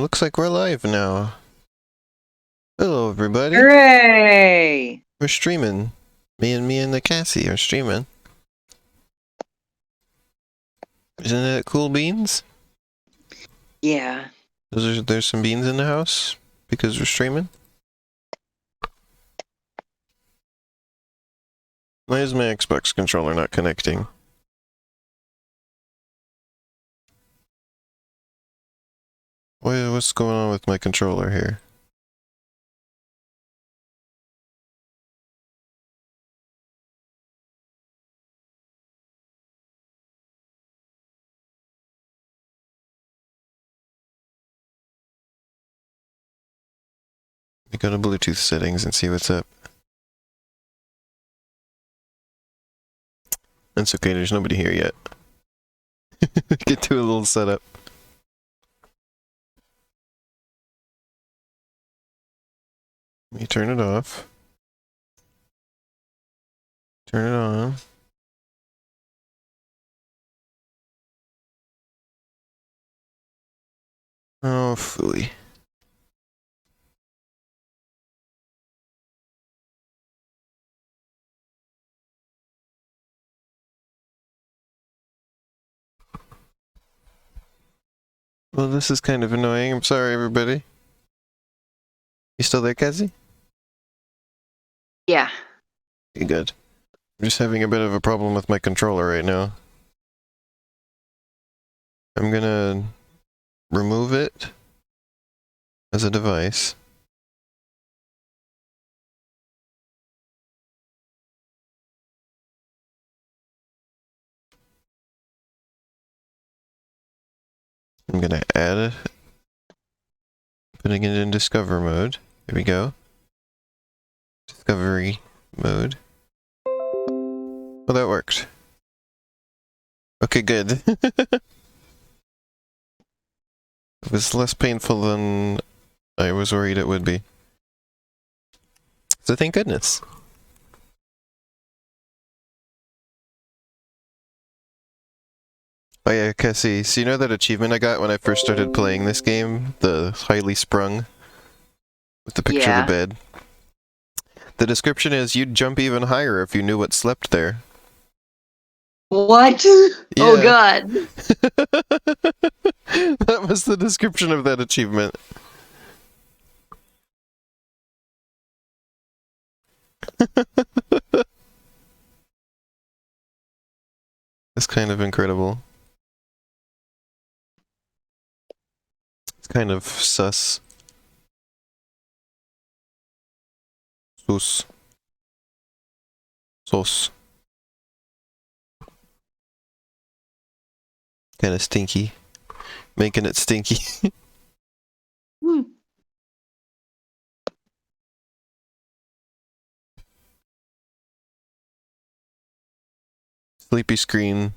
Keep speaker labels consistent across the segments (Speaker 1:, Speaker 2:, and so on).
Speaker 1: looks like we're live now. Hello, everybody.
Speaker 2: Hooray!
Speaker 1: We're streaming. Me and the Cassie are streaming. Isn't that cool, beans?
Speaker 2: Yeah.
Speaker 1: There's some beans in the house because we're streaming. Why is my Xbox controller not connecting? What's going on with my controller here? We go to Bluetooth settings and see what's up. That's okay, there's nobody here yet. Get to a little setup. Let me turn it off. Turn it on. Oh, phooey. Well, this is kind of annoying. I'm sorry, everybody. You still there, Cassie?
Speaker 2: Yeah.
Speaker 1: Okay, good. I'm just having a bit of a problem with my controller right now. I'm gonna remove it as a device. I'm gonna add it, putting it in Discover mode. Here we go. Discovery mode. Well, that worked. Okay, good. It was less painful than I was worried it would be. So thank goodness. Oh yeah, Cassie, so you know that achievement I got when I first started playing this game? The highly sprung? With the picture of the bed? The description is, you'd jump even higher if you knew what slept there.
Speaker 2: What?
Speaker 1: Yeah.
Speaker 2: Oh god.
Speaker 1: That was the description of that achievement. It's kind of incredible. It's kind of sus. Sus. Sus. Kind of stinky. Making it stinky. Sleepy screen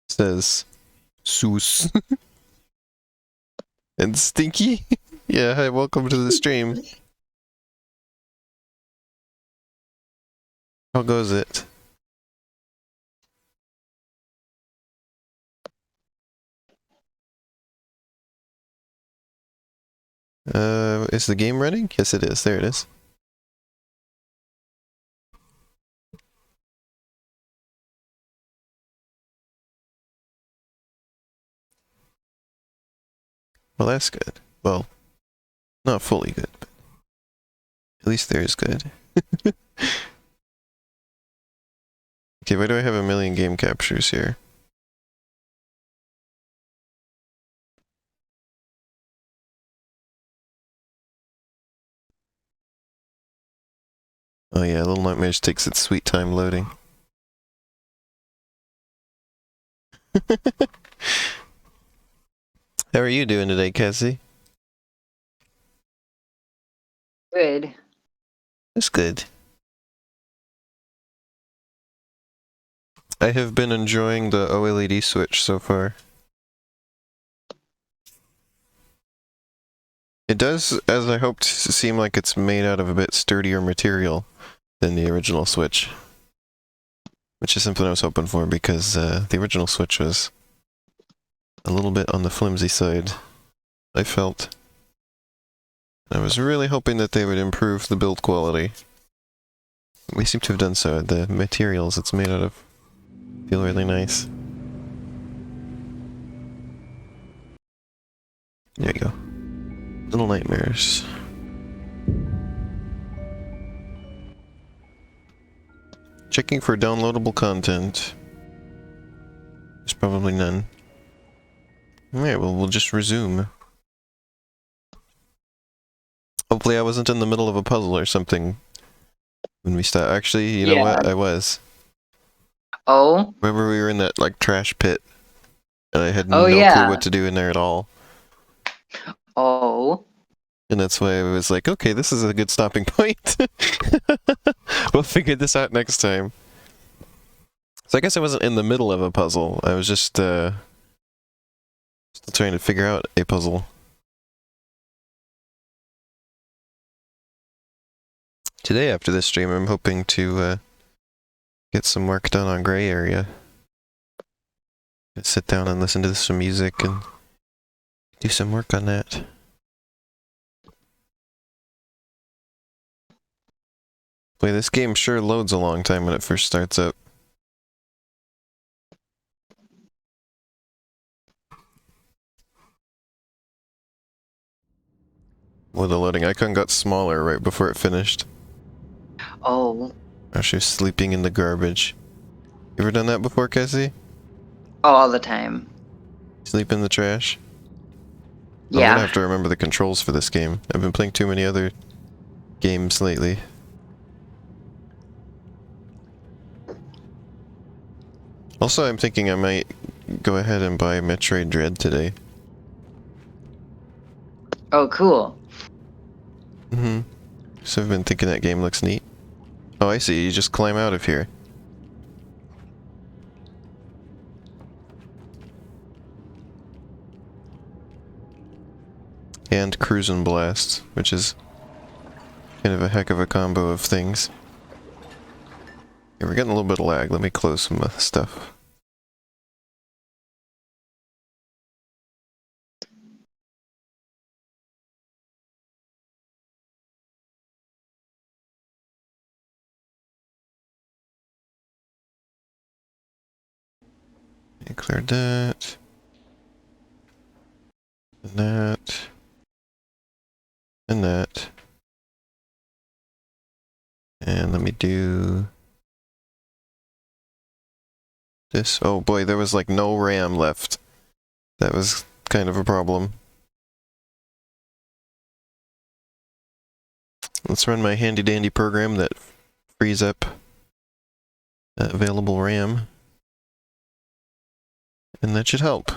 Speaker 1: says Sus. And stinky? Yeah, hi, welcome to the stream. How goes it? Is the game running? Yes, it is. There it is. Well, that's good. Well, not fully good, but at least there's good. Okay, why do I have a million game captures here? Oh yeah, Little Nightmares takes its sweet time loading. How are you doing today, Cassie?
Speaker 2: Good.
Speaker 1: That's good. I have been enjoying the OLED switch so far. It does, as I hoped, seem like it's made out of a bit sturdier material than the original Switch. Which is something I was hoping for, because the original Switch was a little bit on the flimsy side, I felt. I was really hoping that they would improve the build quality. We seem to have done so. The materials it's made out of feel really nice. There you go. Little nightmares. Checking for downloadable content. There's probably none. Alright, well, we'll just resume. Hopefully I wasn't in the middle of a puzzle or something when we start. Actually, you know what? I was.
Speaker 2: Oh?
Speaker 1: Remember we were in that, like, trash pit, and I had
Speaker 2: Oh,
Speaker 1: no
Speaker 2: yeah.
Speaker 1: clue what to do in there at all.
Speaker 2: Oh.
Speaker 1: And that's why I was like, okay, this is a good stopping point. We'll figure this out next time. So I guess I wasn't in the middle of a puzzle. I was just, still trying to figure out a puzzle. Today, after this stream, I'm hoping to, get some work done on Gray Area. Sit down and listen to some music and do some work on that. Boy, this game sure loads a long time when it first starts up. Well, the loading icon got smaller right before it finished.
Speaker 2: Oh.
Speaker 1: Oh, she was sleeping in the garbage. You ever done that before, Cassie?
Speaker 2: All the time.
Speaker 1: Sleep in the trash?
Speaker 2: Yeah.
Speaker 1: I'm gonna have to remember the controls for this game. I've been playing too many other games lately. Also, I'm thinking I might go ahead and buy Metroid Dread today.
Speaker 2: Oh, cool.
Speaker 1: Mm-hmm. So I've been thinking that game looks neat. Oh, I see. You just climb out of here. And Cruise and Blast, which is kind of a heck of a combo of things. Yeah, we're getting a little bit of lag. Let me close some stuff. Okay, cleared that. And that. And that. And let me do this. Oh boy, there was like no RAM left. That was kind of a problem. Let's run my handy dandy program that frees up available RAM. And that should help.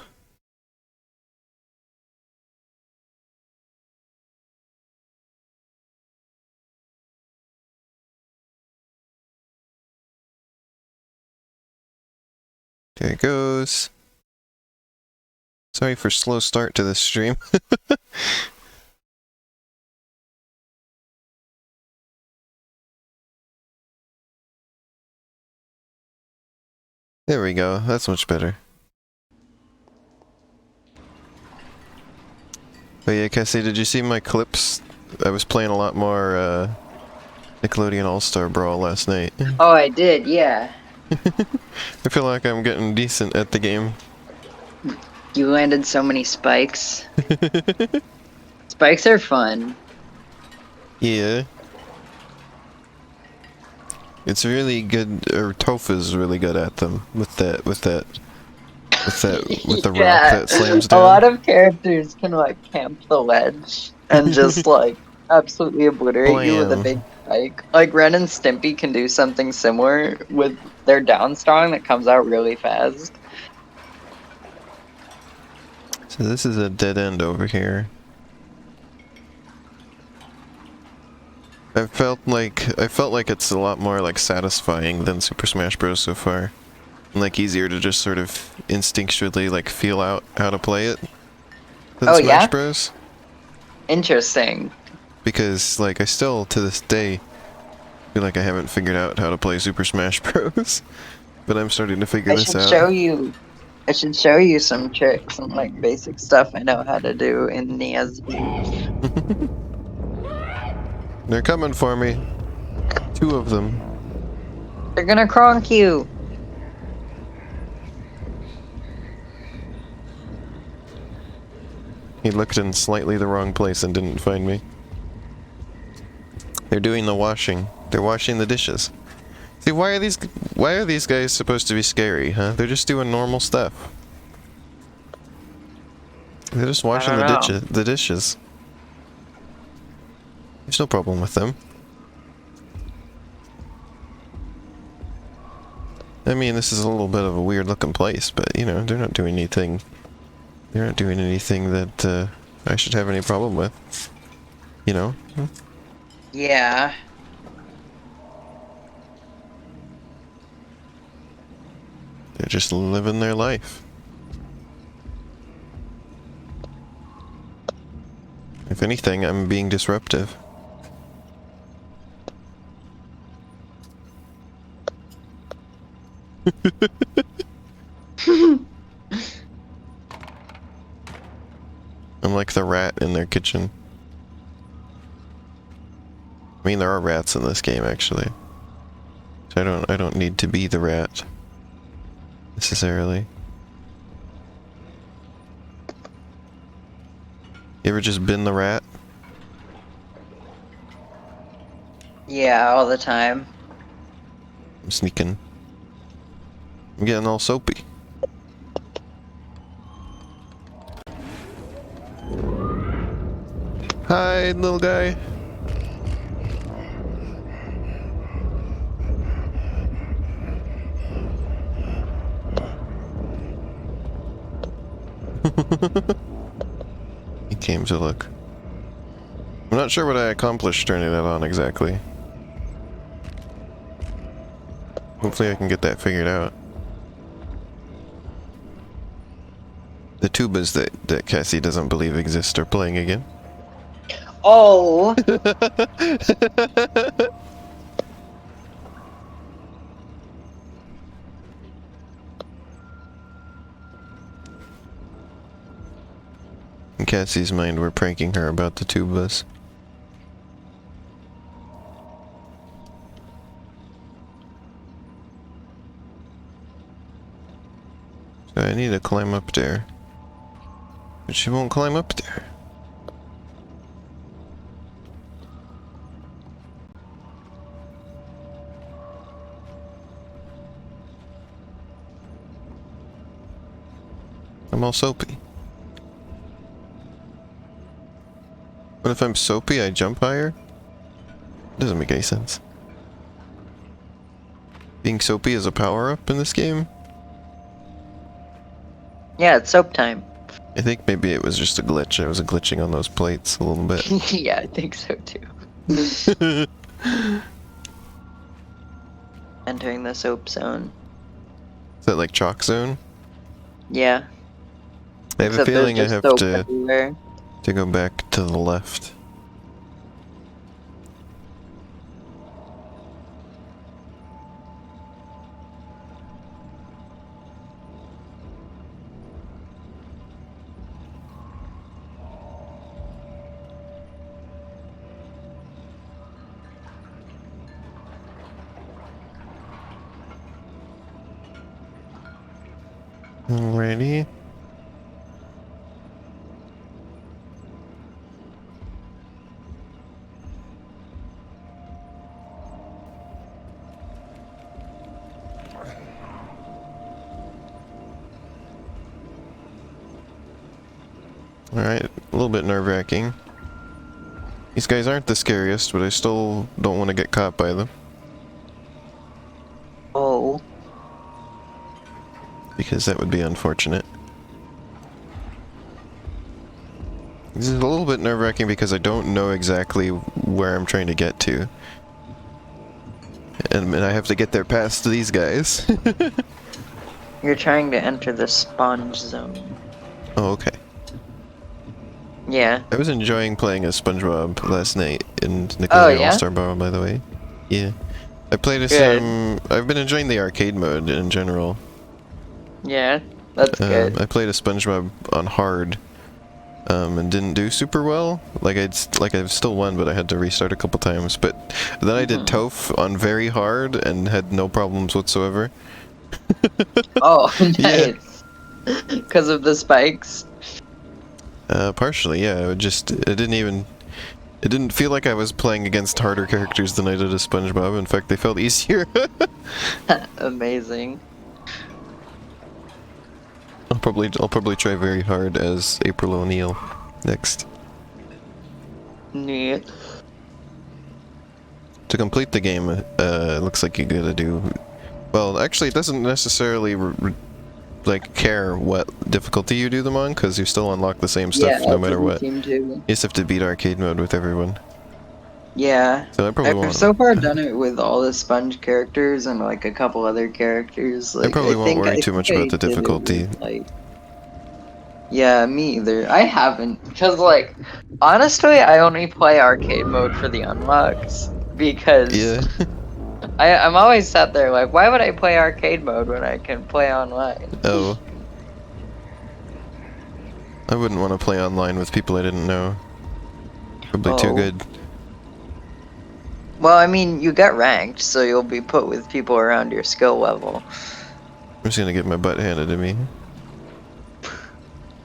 Speaker 1: There it goes. Sorry for slow start to this stream. There we go. That's much better. But yeah, Cassie, did you see my clips? I was playing a lot more Nickelodeon All-Star Brawl last night.
Speaker 2: Oh, I did, yeah.
Speaker 1: I feel like I'm getting decent at the game.
Speaker 2: You landed so many spikes. Spikes are fun.
Speaker 1: Yeah. It's really good, or Tofa's really good at them with the
Speaker 2: Yeah,
Speaker 1: rock that slams down.
Speaker 2: a lot of characters can like camp the ledge and just like absolutely obliterate you with a
Speaker 1: Blam.
Speaker 2: big spike. Like Ren and Stimpy can do something similar with their down strong that comes out really fast.
Speaker 1: So this is a dead end over here. I felt like it's a lot more like satisfying than Super Smash Bros. So far. And like easier to just sort of instinctually like feel out how to play it than
Speaker 2: Oh,
Speaker 1: Smash
Speaker 2: yeah?
Speaker 1: Bros.
Speaker 2: Interesting.
Speaker 1: Because like I still to this day feel like I haven't figured out how to play Super Smash Bros. But I'm starting to figure
Speaker 2: I
Speaker 1: this
Speaker 2: should
Speaker 1: out.
Speaker 2: I should show you some tricks and like basic stuff I know how to do in Nia's view.
Speaker 1: They're coming for me. 2 of them.
Speaker 2: They're gonna cronk you.
Speaker 1: He looked in slightly the wrong place and didn't find me. They're doing the washing. They're washing the dishes. See, why are these guys supposed to be scary, huh? They're just doing normal stuff. They're just washing the dishes. There's no problem with them. I mean, this is a little bit of a weird looking place, but you know, they're not doing anything. They're not doing anything that I should have any problem with. You know?
Speaker 2: Yeah.
Speaker 1: They're just living their life. If anything, I'm being disruptive. I'm like the rat in their kitchen. I mean, there are rats in this game, actually. So I don't need to be the rat. Necessarily. You ever just been the rat?
Speaker 2: Yeah, all the time.
Speaker 1: I'm sneaking. I'm getting all soapy. Hi, little guy. He came to look. I'm not sure what I accomplished turning that on exactly. Hopefully I can get that figured out. The tubas that Cassie doesn't believe exist are playing again.
Speaker 2: Oh!
Speaker 1: In Cassie's mind, we're pranking her about the tubas. So I need to climb up there. But she won't climb up there. I'm all soapy. What if I'm soapy, I jump higher? Doesn't make any sense. Being soapy is a power-up in this game?
Speaker 2: Yeah, it's soap time.
Speaker 1: I think maybe it was just a glitch. I was glitching on those plates a little bit.
Speaker 2: Yeah, I think so too. Entering the soap zone.
Speaker 1: Is that like chalk zone?
Speaker 2: Yeah.
Speaker 1: I have a
Speaker 2: Except there's
Speaker 1: feeling I
Speaker 2: just
Speaker 1: have
Speaker 2: soap
Speaker 1: to
Speaker 2: everywhere.
Speaker 1: go back to the left. Alrighty. Alright, a little bit nerve-wracking. These guys aren't the scariest, but I still don't want to get caught by them.
Speaker 2: Oh.
Speaker 1: Because that would be unfortunate. This is a little bit nerve-wracking because I don't know exactly where I'm trying to get to. And I have to get there past these guys.
Speaker 2: You're trying to enter the sponge zone.
Speaker 1: Oh, okay.
Speaker 2: Yeah.
Speaker 1: I was enjoying playing as SpongeBob last night in
Speaker 2: Oh,
Speaker 1: Nickelodeon
Speaker 2: yeah?
Speaker 1: All-Star Bar, by the way. Yeah. I played I've been enjoying the arcade mode in general.
Speaker 2: Yeah, that's good.
Speaker 1: I played a SpongeBob on hard and didn't do super well. I've still won, but I had to restart a couple times. But then I did Toph on very hard and had no problems whatsoever.
Speaker 2: Oh,
Speaker 1: Yeah.
Speaker 2: nice. Because of the spikes.
Speaker 1: Partially, yeah. It didn't feel like I was playing against harder characters than I did as SpongeBob. In fact, they felt easier.
Speaker 2: Amazing.
Speaker 1: I'll probably try very hard as April O'Neil next.
Speaker 2: Neat.
Speaker 1: To complete the game, it looks like you gotta do... Well, actually, it doesn't necessarily like care what difficulty you do them on, because you still unlock the same stuff
Speaker 2: Yeah,
Speaker 1: no
Speaker 2: that's
Speaker 1: matter
Speaker 2: what you
Speaker 1: what.
Speaker 2: seem to.
Speaker 1: You just have to beat arcade mode with everyone.
Speaker 2: Yeah.
Speaker 1: So I probably
Speaker 2: I've
Speaker 1: won't.
Speaker 2: so far done it with all the sponge characters and like a couple other characters.
Speaker 1: I
Speaker 2: Like
Speaker 1: probably won't
Speaker 2: I
Speaker 1: worry too
Speaker 2: think
Speaker 1: much
Speaker 2: I
Speaker 1: about the
Speaker 2: did it
Speaker 1: difficulty.
Speaker 2: with, like, yeah, me either. I haven't, because like honestly, I only play arcade mode for the unlocks because
Speaker 1: Yeah.
Speaker 2: I'm always sat there like, why would I play arcade mode when I can play online?
Speaker 1: Oh. I wouldn't want to play online with people I didn't know. Probably too
Speaker 2: Oh.
Speaker 1: good.
Speaker 2: Well, I mean, you get ranked, so you'll be put with people around your skill level.
Speaker 1: I'm just gonna get my butt handed to me.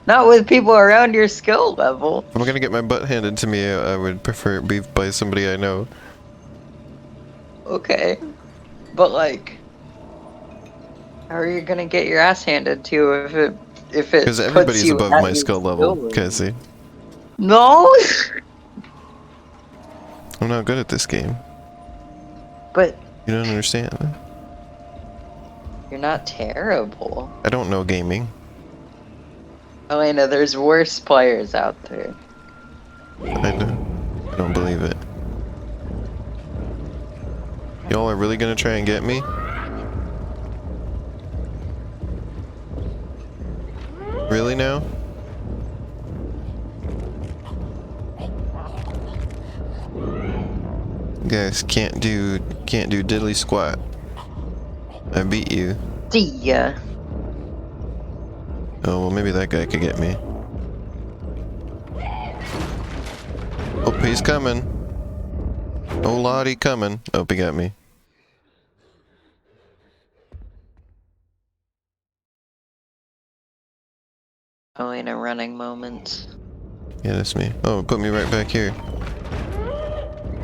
Speaker 2: Not with people around your skill level.
Speaker 1: If I'm gonna get my butt handed to me, I would prefer it be by somebody I know.
Speaker 2: Okay. But like, how are you gonna get your ass handed to you if
Speaker 1: Because
Speaker 2: it puts
Speaker 1: everybody's
Speaker 2: you
Speaker 1: above
Speaker 2: at
Speaker 1: my
Speaker 2: your
Speaker 1: skill
Speaker 2: skill
Speaker 1: level,
Speaker 2: level?
Speaker 1: Cassie.
Speaker 2: No.
Speaker 1: I'm not good at this game.
Speaker 2: But
Speaker 1: You don't understand.
Speaker 2: you're not terrible.
Speaker 1: I don't know gaming.
Speaker 2: Elena, there's worse players out there.
Speaker 1: I don't believe it. Y'all are really gonna try and get me? Really now? Guys, can't do diddly squat. I beat you.
Speaker 2: See ya.
Speaker 1: Oh, well maybe that guy could get me. Oh, he's coming. Oh, Lottie coming. Oh, he got me.
Speaker 2: Elena running moments.
Speaker 1: Yeah, that's me. Oh, it put me right back here.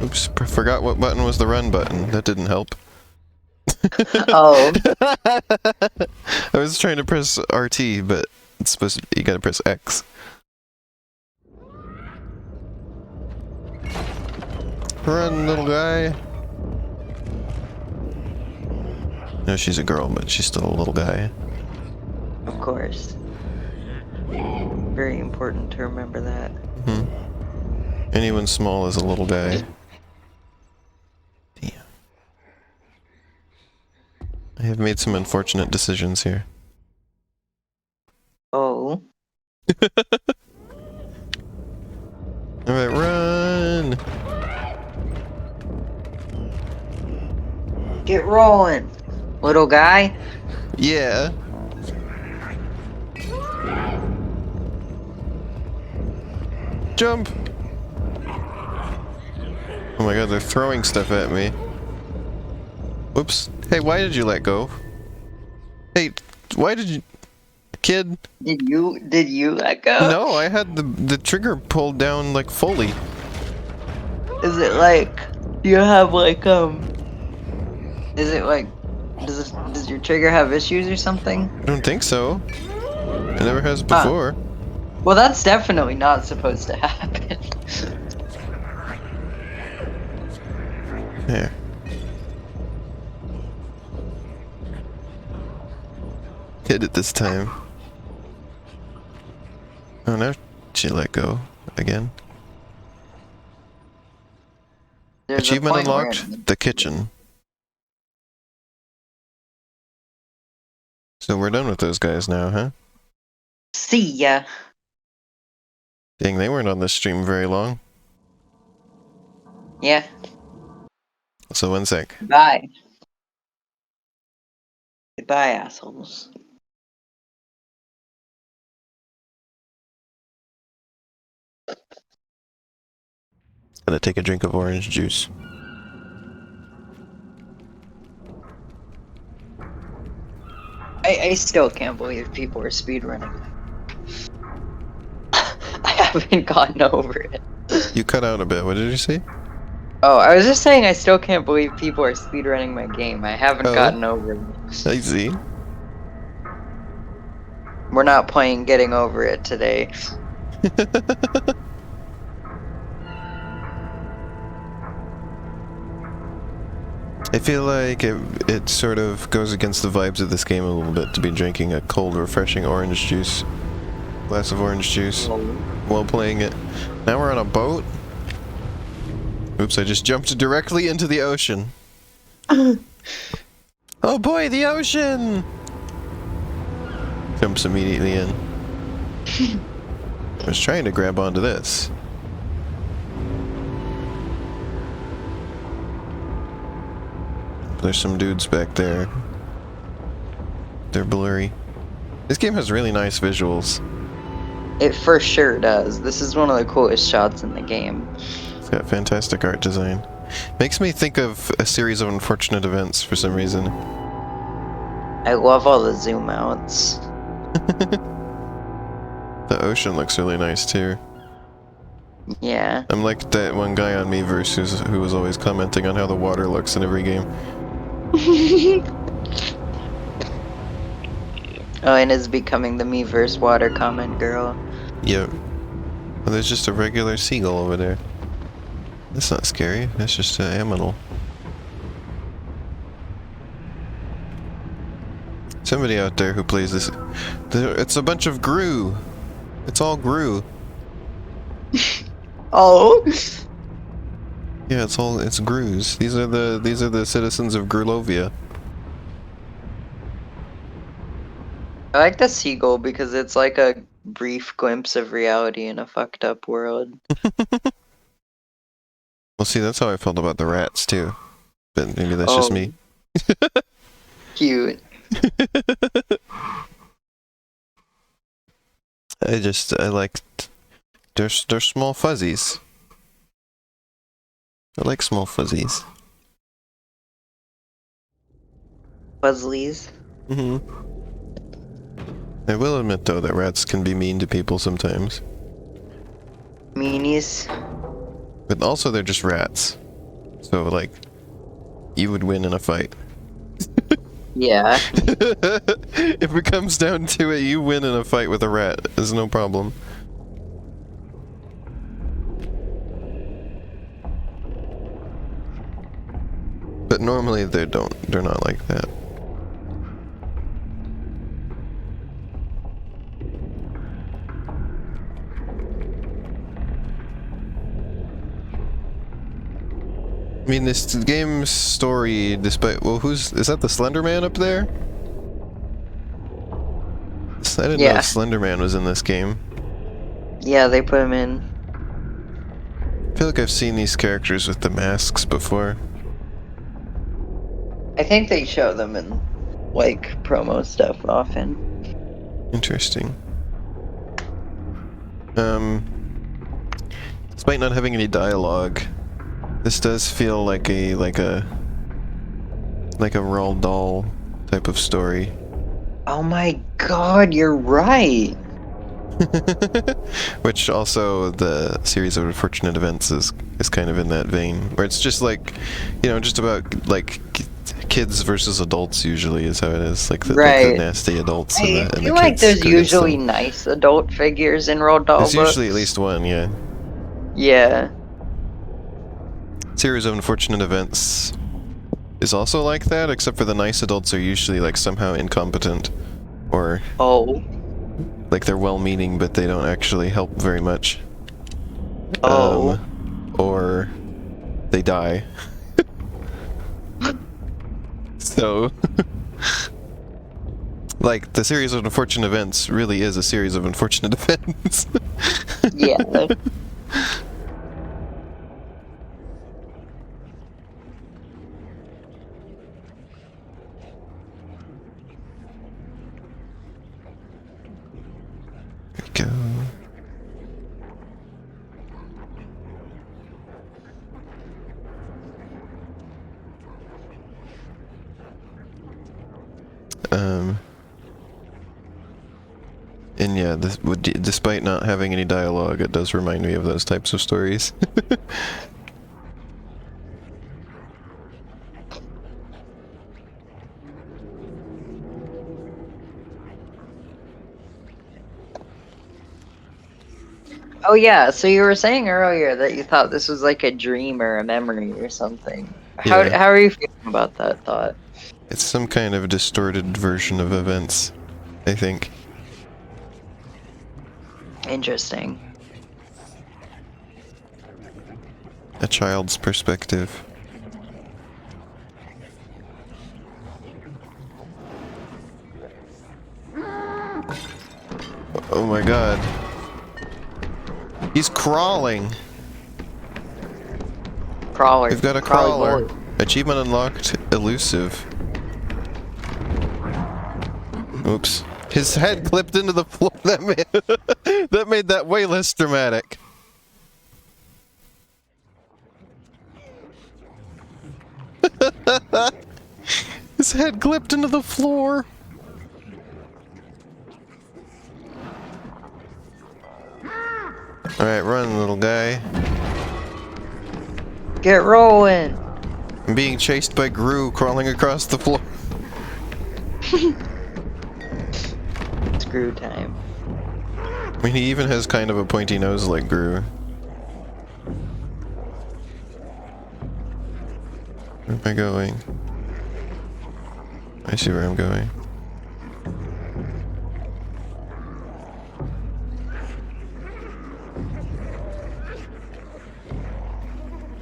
Speaker 1: Oops, forgot what button was the run button. That didn't help.
Speaker 2: Oh.
Speaker 1: I was trying to press RT, but it's supposed to, you gotta press X. Run, little guy. No, she's a girl, but she's still a little guy.
Speaker 2: Of course. Very important to remember that.
Speaker 1: Hmm. Anyone small is a little guy. Damn. I have made some unfortunate decisions here.
Speaker 2: Oh.
Speaker 1: Alright, run!
Speaker 2: Get rolling, little guy.
Speaker 1: Yeah! Jump! Oh my god, they're throwing stuff at me. Whoops. Hey, why did you let go? Hey, why did you... Kid?
Speaker 2: Did you let go?
Speaker 1: No, I had the trigger pulled down, like, fully.
Speaker 2: Is it like, do you have like, is it like, does your trigger have issues or something?
Speaker 1: I don't think so. It never has
Speaker 2: Huh.
Speaker 1: before.
Speaker 2: Well, that's definitely not supposed to happen.
Speaker 1: There. Hit it this time. Oh, now she let go again.
Speaker 2: There's a
Speaker 1: Achievement
Speaker 2: point where
Speaker 1: unlocked, the kitchen. So we're done with those guys now, huh?
Speaker 2: See ya.
Speaker 1: Dang, they weren't on this stream very long.
Speaker 2: Yeah.
Speaker 1: So 1 sec.
Speaker 2: Bye. Goodbye, assholes.
Speaker 1: Gonna take a drink of orange juice.
Speaker 2: I still can't believe people are speedrunning. I haven't gotten over it.
Speaker 1: You cut out a bit. What did you say?
Speaker 2: Oh, I was just saying I still can't believe people are speedrunning my game. I haven't
Speaker 1: Oh,
Speaker 2: gotten over it.
Speaker 1: I see.
Speaker 2: We're not playing Getting Over It today.
Speaker 1: I feel like it sort of goes against the vibes of this game a little bit to be drinking a cold, refreshing orange juice. Glass of orange juice while playing it. Now we're on a boat. Oops, I just jumped directly into the ocean. Oh boy, the ocean! Jumps immediately in. I was trying to grab onto this. There's some dudes back there. They're blurry. This game has really nice visuals.
Speaker 2: It for sure does. This is one of the coolest shots in the game.
Speaker 1: It's got fantastic art design. Makes me think of a series of unfortunate events for some reason.
Speaker 2: I love all the zoom outs.
Speaker 1: The ocean looks really nice too.
Speaker 2: Yeah.
Speaker 1: I'm like that one guy on Miiverse who was always commenting on how the water looks in every game.
Speaker 2: Oh, and is becoming the Miiverse water comment girl.
Speaker 1: Yep. Well, there's just a regular seagull over there. That's not scary. That's just an aminal. Somebody out there who plays this... It's a bunch of Gru! It's all Gru.
Speaker 2: Oh!
Speaker 1: Yeah, it's Grus. These are the citizens of Grulovia.
Speaker 2: I like the seagull because it's like a brief glimpse of reality in a fucked up world.
Speaker 1: Well, see, that's how I felt about the rats, too. But maybe that's just me.
Speaker 2: Cute.
Speaker 1: I like... They're small fuzzies. I like small fuzzies.
Speaker 2: Fuzzlies.
Speaker 1: Mm-hmm. I will admit, though, that rats can be mean to people sometimes.
Speaker 2: Meanies.
Speaker 1: But also, they're just rats. So, like, you would win in a fight.
Speaker 2: Yeah.
Speaker 1: If it comes down to it, you win in a fight with a rat. There's no problem. But normally they're not like that. I mean, this game's story, despite... Well, is that the Slender Man up there? I didn't know Slender Man was in this game.
Speaker 2: Yeah, they put him in.
Speaker 1: I feel like I've seen these characters with the masks before.
Speaker 2: I think they show them in, like, promo stuff often.
Speaker 1: Interesting. Despite not having any dialogue, this does feel like a Roald Dahl type of story.
Speaker 2: Oh my god, you're right!
Speaker 1: Which also the series of unfortunate events is kind of in that vein, where it's just like, you know, just about like kids versus adults usually is how it is, like the nasty adults.
Speaker 2: I feel like there's usually nice adult figures in Roald Dahl books.
Speaker 1: There's usually at least one, yeah.
Speaker 2: Yeah.
Speaker 1: Series of unfortunate events is also like that, except for the nice adults are usually like somehow incompetent, or like they're well-meaning but they don't actually help very much. Or they die. So like the series of unfortunate events really is a series of unfortunate events.
Speaker 2: Yeah.
Speaker 1: Go. And yeah, despite not having any dialogue, it does remind me of those types of stories.
Speaker 2: Oh yeah, so you were saying earlier that you thought this was like a dream or a memory or something. How
Speaker 1: Yeah.
Speaker 2: are you feeling about that thought?
Speaker 1: It's some kind of distorted version of events, I think.
Speaker 2: Interesting.
Speaker 1: A child's perspective. Oh my god. He's crawling!
Speaker 2: Crawler.
Speaker 1: We've got a crawler. Achievement unlocked, elusive. Oops. His head clipped into the floor. That made that way less dramatic. His head clipped into the floor. Alright, run, little guy.
Speaker 2: Get rolling!
Speaker 1: I'm being chased by Gru crawling across the floor.
Speaker 2: Screw time.
Speaker 1: I mean, he even has kind of a pointy nose like Gru. Where am I going? I see where I'm going.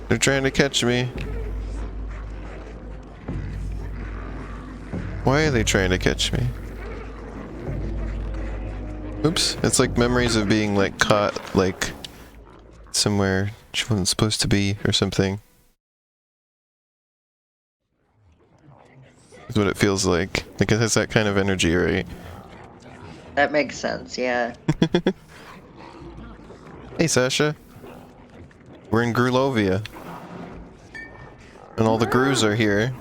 Speaker 1: They're trying to catch me. Why are they trying to catch me? Oops, it's like memories of being like caught like somewhere she wasn't supposed to be or something. That's what it feels like. Like it has that kind of energy, right?
Speaker 2: That makes sense, yeah.
Speaker 1: Hey Sasha. We're in Grulovia. And all the Grus are here.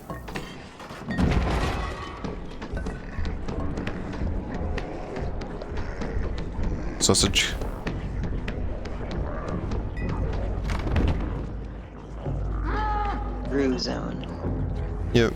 Speaker 1: Sausage.
Speaker 2: Brew zone.
Speaker 1: Yep.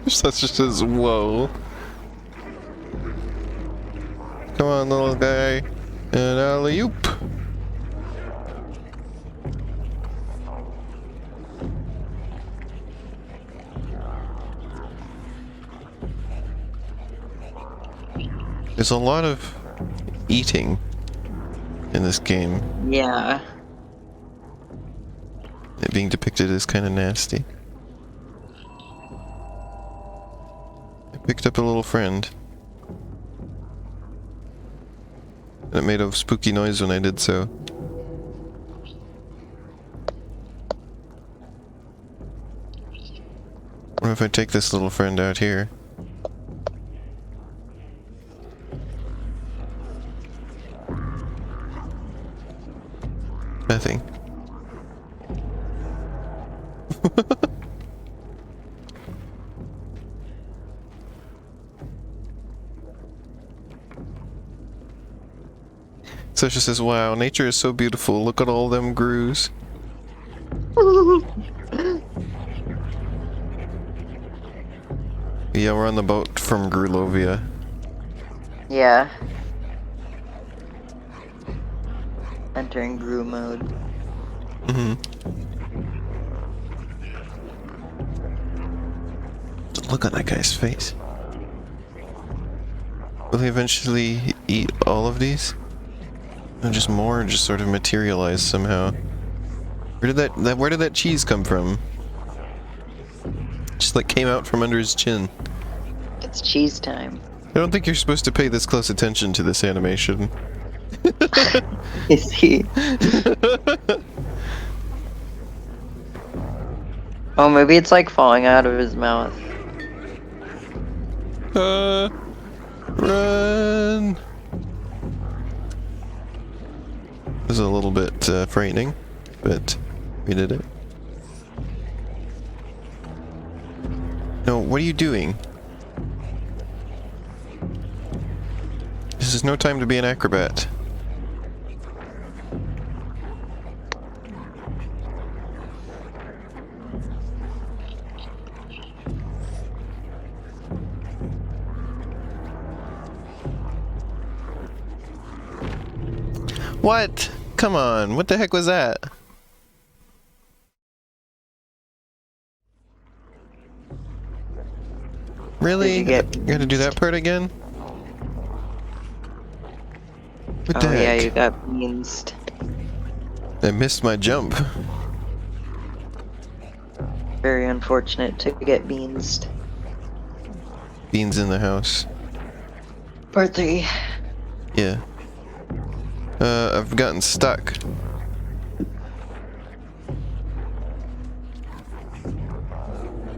Speaker 1: Such says, whoa. Come on, little guy. And alley-oop. There's a lot of eating in this game.
Speaker 2: Yeah.
Speaker 1: It being depicted as kind of nasty. I picked up a little friend. And it made a spooky noise when I did so. What if I take this little friend out here? Nothing. So she says, wow, nature is so beautiful. Look at all them Grus. Yeah, we're on the boat from Grulovia.
Speaker 2: Yeah. Entering Gru mode.
Speaker 1: Look at that guy's face. Will he eventually eat all of these? Or just more just sort of materialize somehow? Where did that cheese come from? Just like came out from under his chin.
Speaker 2: It's cheese time.
Speaker 1: I don't think you're supposed to pay this close attention to this animation.
Speaker 2: Is he? Oh, maybe it's like falling out of his mouth.
Speaker 1: Run! It was a little bit frightening, but we did it. No, what are you doing? This is no time to be an acrobat. What? Come on, what the heck was that? Really? You gotta do that part again? What the heck?
Speaker 2: Yeah, you got beansed.
Speaker 1: I missed my jump.
Speaker 2: Very unfortunate to get beansed.
Speaker 1: Beans in the house.
Speaker 2: Part 3.
Speaker 1: Yeah. I've gotten stuck.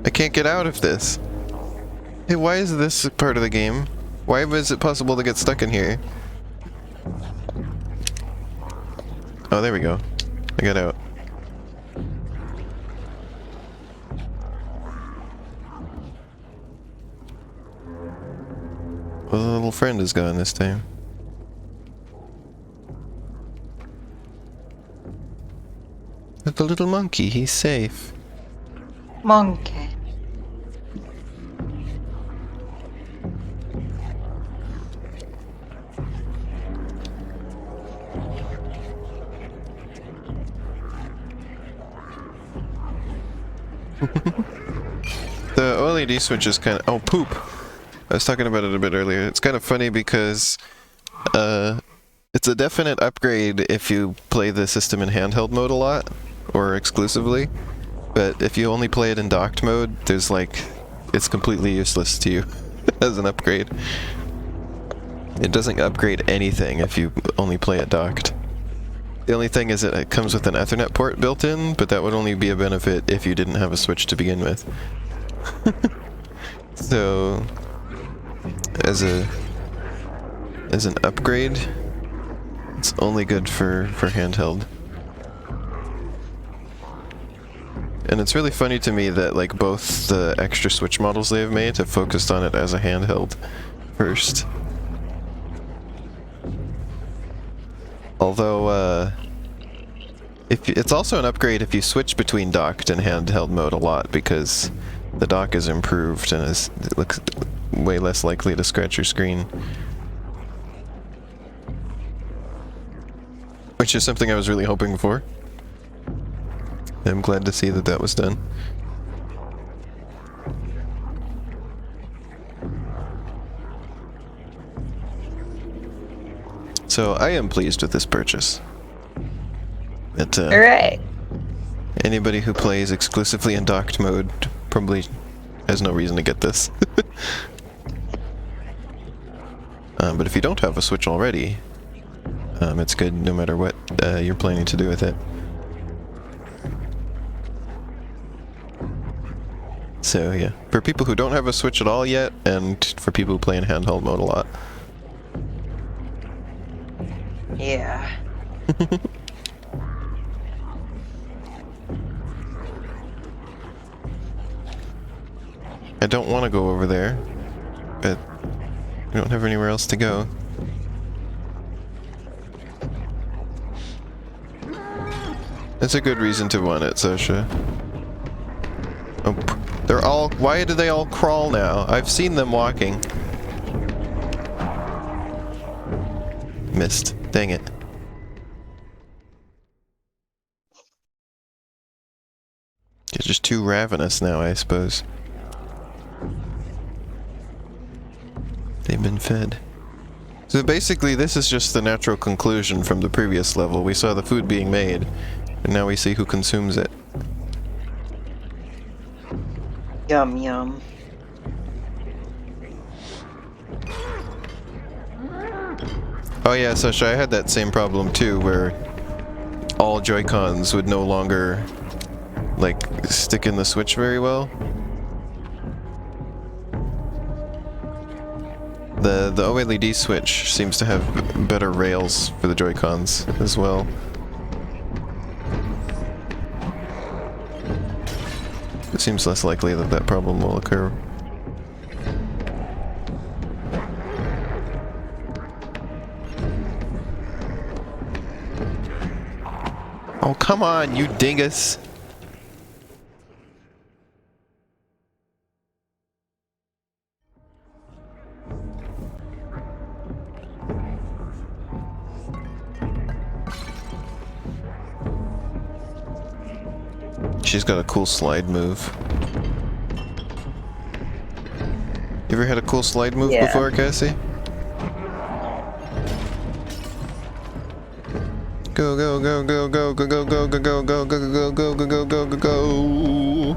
Speaker 1: I can't get out of this. Hey, why is this part of the game? Why is it possible to get stuck in here? Oh, there we go. I got out. Well, the little friend is gone this time. But the little monkey, he's safe.
Speaker 2: Monkey.
Speaker 1: The OLED switch is kind of... Oh, poop! I was talking about it a bit earlier. It's kind of funny because... it's a definite upgrade if you play the system in handheld mode a lot, or exclusively. But if you only play it in docked mode, there's like... It's completely useless to you as an upgrade. It doesn't upgrade anything if you only play it docked. The only thing is that it comes with an Ethernet port built in, but that would only be a benefit if you didn't have a Switch to begin with. So, as an upgrade, it's only good for handheld. And it's really funny to me that like both the extra Switch models they have made have focused on it as a handheld first. Although, it's also an upgrade if you switch between docked and handheld mode a lot, because the dock is improved and it looks way less likely to scratch your screen. Which is something I was really hoping for. I'm glad to see that that was done. So I am pleased with this purchase. But,
Speaker 2: Alright.
Speaker 1: anybody who plays exclusively in docked mode probably has no reason to get this. But if you don't have a Switch already, it's good no matter what you're planning to do with it. So yeah, for people who don't have a Switch at all yet, and for people who play in handheld mode a lot.
Speaker 2: Yeah.
Speaker 1: I don't want to go over there, but we don't have anywhere else to go. That's a good reason to want it, Sasha. Oh, they're all... Why do they all crawl now? I've seen them walking. Missed. Dang it. They're just too ravenous now, I suppose. They've been fed. So basically, this is just the natural conclusion from the previous level. We saw the food being made, and now we see who consumes it.
Speaker 2: Yum yum.
Speaker 1: Oh yeah, Sasha, I had that same problem too, where all Joy-Cons would no longer, like, stick in the Switch very well. The OLED switch seems to have better rails for the Joy-Cons as well. It seems less likely that that problem will occur. Oh, come on, you dingus! She's got a cool slide move. You ever had a cool slide move before, Cassie? Go go go go go go go go go go go go go go go go go go.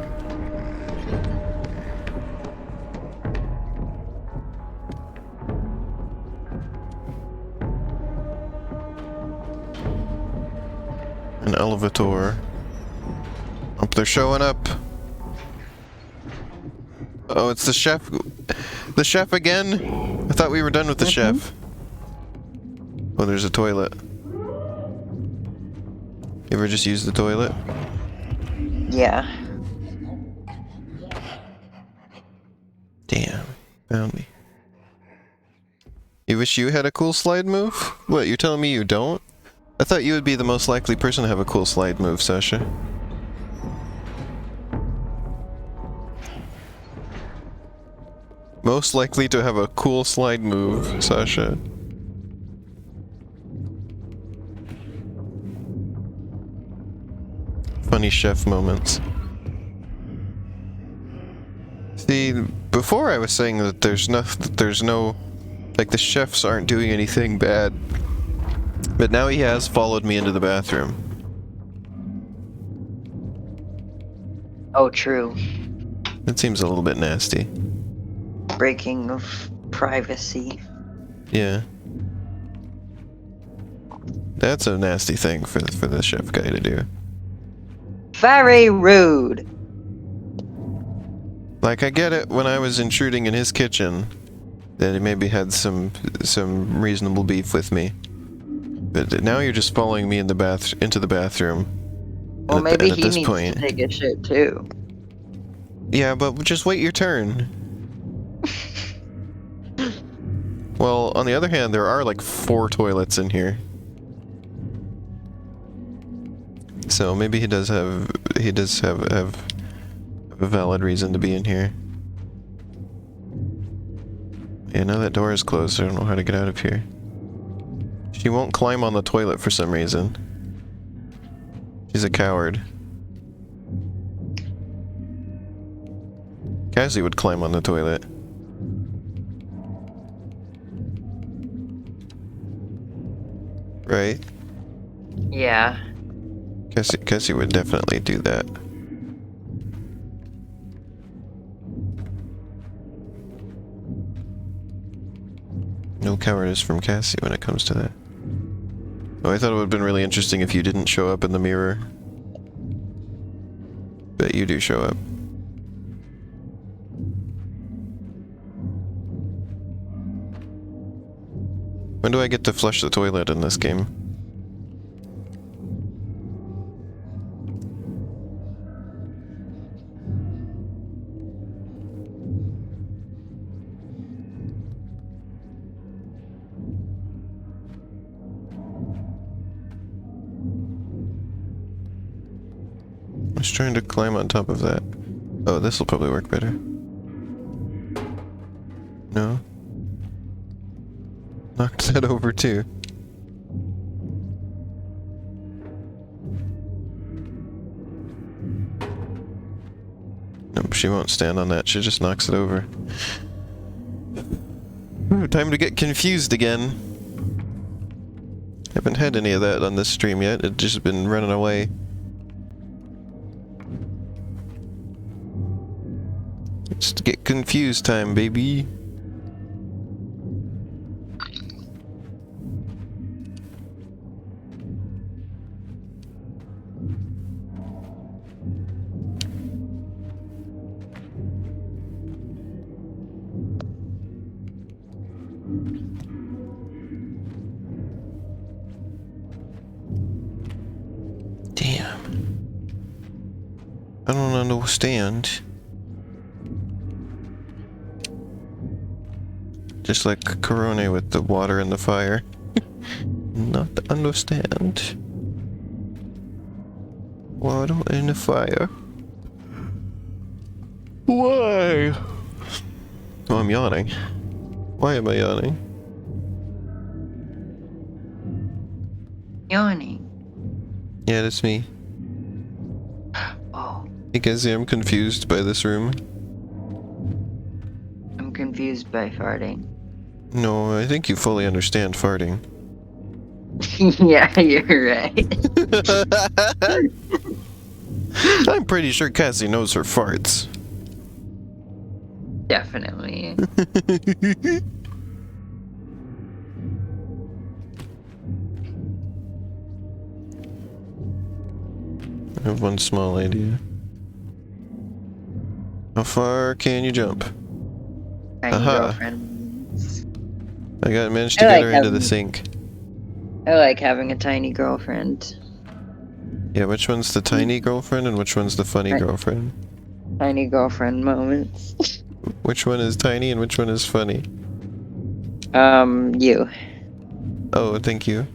Speaker 1: An elevator. Oh, they're showing up. Oh, it's the chef. The chef again? I thought we were done with the chef. Oh, there's a toilet. You ever just use the toilet?
Speaker 2: Yeah.
Speaker 1: Damn. Found me. You wish you had a cool slide move? What, you're telling me you don't? I thought you would be the most likely person to have a cool slide move, Sasha. Most likely to have a cool slide move, Sasha. Funny chef moments. See, before I was saying that there's no, like the chefs aren't doing anything bad. But now he has followed me into the bathroom.
Speaker 2: Oh, true.
Speaker 1: It seems a little bit nasty.
Speaker 2: Breaking of privacy.
Speaker 1: Yeah. That's a nasty thing for the chef guy to do.
Speaker 2: Very rude.
Speaker 1: Like, I get it when I was intruding in his kitchen, that he maybe had some reasonable beef with me. But now you're just following me in the into the bathroom.
Speaker 2: Well, maybe he needs
Speaker 1: point,
Speaker 2: to take a shit too.
Speaker 1: Yeah, but just wait your turn. Well, on the other hand, there are like 4 toilets in here. So maybe he does have a valid reason to be in here. Yeah, now that door is closed, I don't know how to get out of here. She won't climb on the toilet for some reason. She's a coward. Cassie would climb on the toilet. Right?
Speaker 2: Yeah.
Speaker 1: Cassie would definitely do that. No cowardice from Cassie when it comes to that. Oh, I thought it would have been really interesting if you didn't show up in the mirror. But you do show up. When do I get to flush the toilet in this game? I was trying to climb on top of that. Oh, this will probably work better. No? Knocked that over too. Nope, she won't stand on that. She just knocks it over. Ooh, time to get confused again. Haven't had any of that on this stream yet. It's just been running away. It's get confused time, baby. I don't understand. Just like Corona with the water and the fire. Not understand. Water and the fire. Why? Oh, I'm yawning. Why am I yawning?
Speaker 2: Yawning.
Speaker 1: Yeah, that's me.
Speaker 2: Oh,
Speaker 1: Hey Cassie, I'm confused by this room.
Speaker 2: I'm confused by farting.
Speaker 1: No, I think you fully understand farting.
Speaker 2: Yeah, you're right.
Speaker 1: I'm pretty sure Cassie knows her farts.
Speaker 2: Definitely.
Speaker 1: I have one small idea. How far can you jump?
Speaker 2: Tiny
Speaker 1: Aha.
Speaker 2: girlfriend.
Speaker 1: Managed to
Speaker 2: I
Speaker 1: get
Speaker 2: like
Speaker 1: her into the
Speaker 2: having-
Speaker 1: sink.
Speaker 2: I like having a tiny girlfriend.
Speaker 1: Yeah, which one's the tiny girlfriend and which one's the funny
Speaker 2: Right.
Speaker 1: girlfriend?
Speaker 2: Tiny girlfriend moments.
Speaker 1: Which one is tiny and which one is funny?
Speaker 2: You.
Speaker 1: Oh, thank you.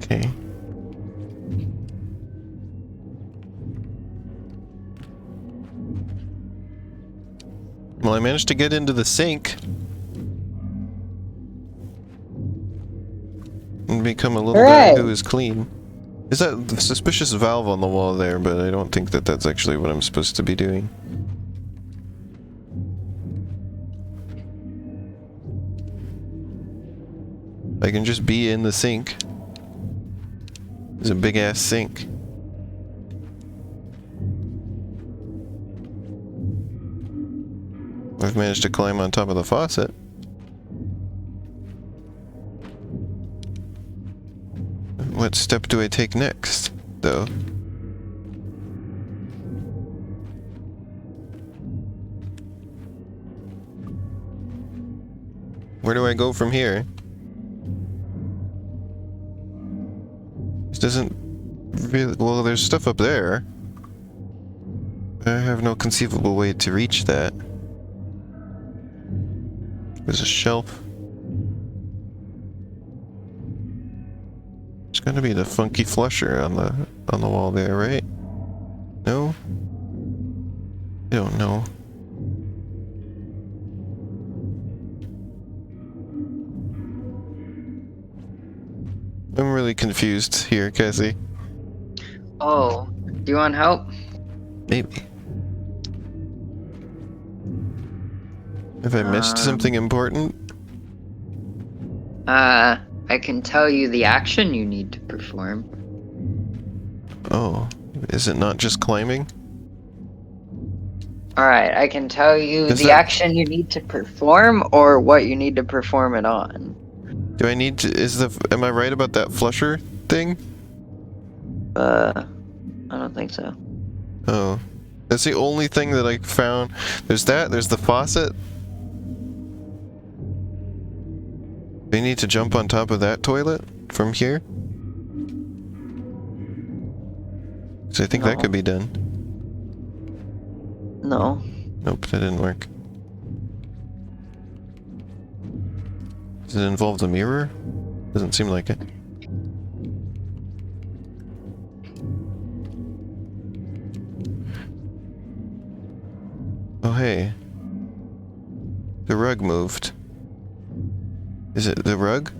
Speaker 1: Okay. Well, I managed to get into the sink. And become a little guy who is clean. Is that the suspicious valve on the wall there, but I don't think that that's actually what I'm supposed to be doing. I can just be in the sink. There's a big ass sink. I've managed to climb on top of the faucet. What step do I take next, though? Where do I go from here? This doesn't really... Well, there's stuff up there. I have no conceivable way to reach that. There's a shelf. It's gonna be the funky flusher on the wall there, right? No? I don't know. I'm really confused here, Cassie.
Speaker 2: Oh, do you want help?
Speaker 1: Maybe. Have I missed something important?
Speaker 2: I can tell you the action you need to perform.
Speaker 1: Oh, is it not just climbing?
Speaker 2: Alright, I can tell you
Speaker 1: Is
Speaker 2: the
Speaker 1: that-
Speaker 2: action you need to perform or what you need to perform it on.
Speaker 1: Do I need to... Am I right about that flusher thing?
Speaker 2: I don't think so.
Speaker 1: Oh. That's the only thing that I found. There's the faucet. Do I need to jump on top of that toilet from here? So I think that
Speaker 2: No.
Speaker 1: could be done.
Speaker 2: No.
Speaker 1: Nope, that didn't work. Does it involve the mirror? Doesn't seem like it. Oh hey. The rug moved. Is it the rug?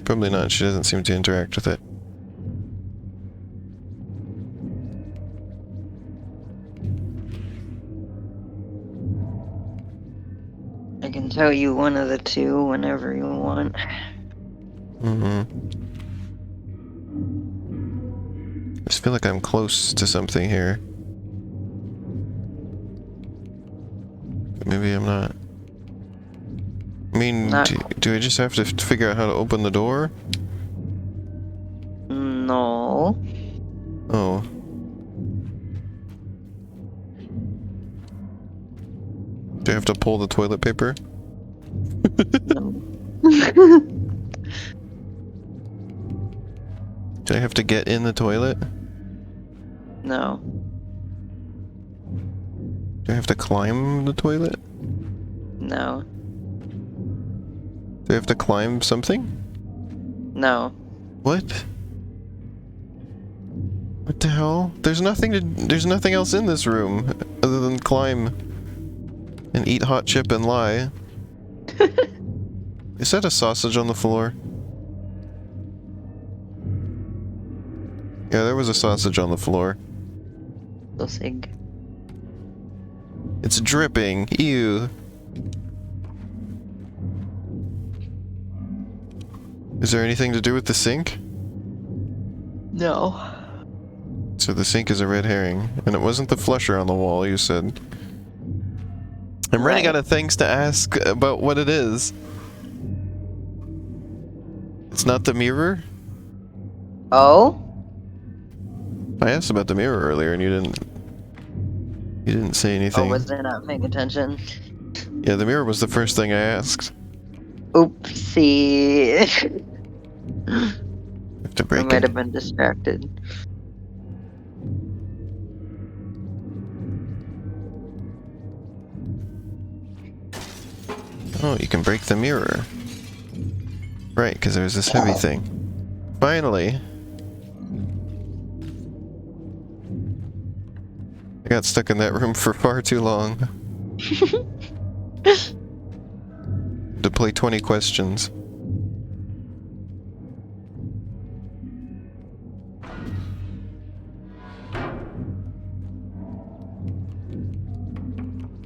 Speaker 1: Probably not. She doesn't seem to interact with it.
Speaker 2: I can tell you one of the two whenever you want.
Speaker 1: I just feel like I'm close to something here. Maybe I'm not. I mean,
Speaker 2: Not...
Speaker 1: do I just have to figure out how to open the door?
Speaker 2: No.
Speaker 1: Oh. Do I have to pull the toilet paper?
Speaker 2: No.
Speaker 1: Do I have to get in the toilet?
Speaker 2: No.
Speaker 1: Do I have to climb the toilet?
Speaker 2: No.
Speaker 1: Do I have to climb something?
Speaker 2: No.
Speaker 1: What? What the hell? There's nothing else in this room other than climb and eat hot chip and lie. Is that a sausage on the floor? Yeah, there was a sausage on the floor.
Speaker 2: Lusig.
Speaker 1: It's dripping. Ew. Is there anything to do with the sink?
Speaker 2: No.
Speaker 1: So the sink is a red herring, and it wasn't the flusher on the wall, you said. I'm running out of things to ask about what it is. It's not the mirror?
Speaker 2: Oh?
Speaker 1: I asked about the mirror earlier, and you didn't say anything.
Speaker 2: Oh, was I not paying attention?
Speaker 1: Yeah, the mirror was the first thing I asked.
Speaker 2: Oopsie.
Speaker 1: Have to
Speaker 2: I
Speaker 1: break
Speaker 2: might
Speaker 1: it.
Speaker 2: have been distracted.
Speaker 1: Oh, you can break the mirror. Right, because there's this heavy thing. Finally! I got stuck in that room for far too long. To play 20 questions.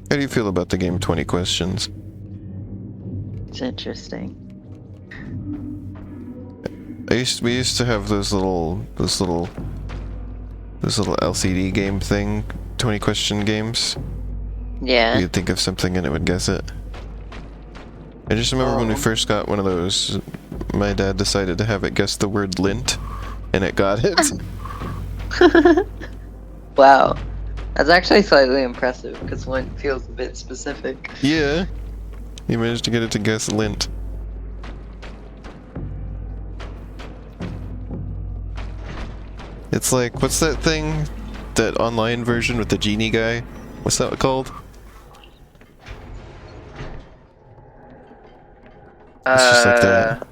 Speaker 1: How do you feel about the game 20 Questions?
Speaker 2: It's interesting.
Speaker 1: We used to have those little LCD game thing, 20 question games.
Speaker 2: Yeah.
Speaker 1: You'd think of something and it would guess it. I just remember when we first got one of those, my dad decided to have it guess the word lint, and it got it.
Speaker 2: Wow. That's actually slightly impressive, because one feels a bit specific.
Speaker 1: Yeah. He managed to get it to guess lint. It's like, what's that thing? That online version with the genie guy? What's that called? It's just like that.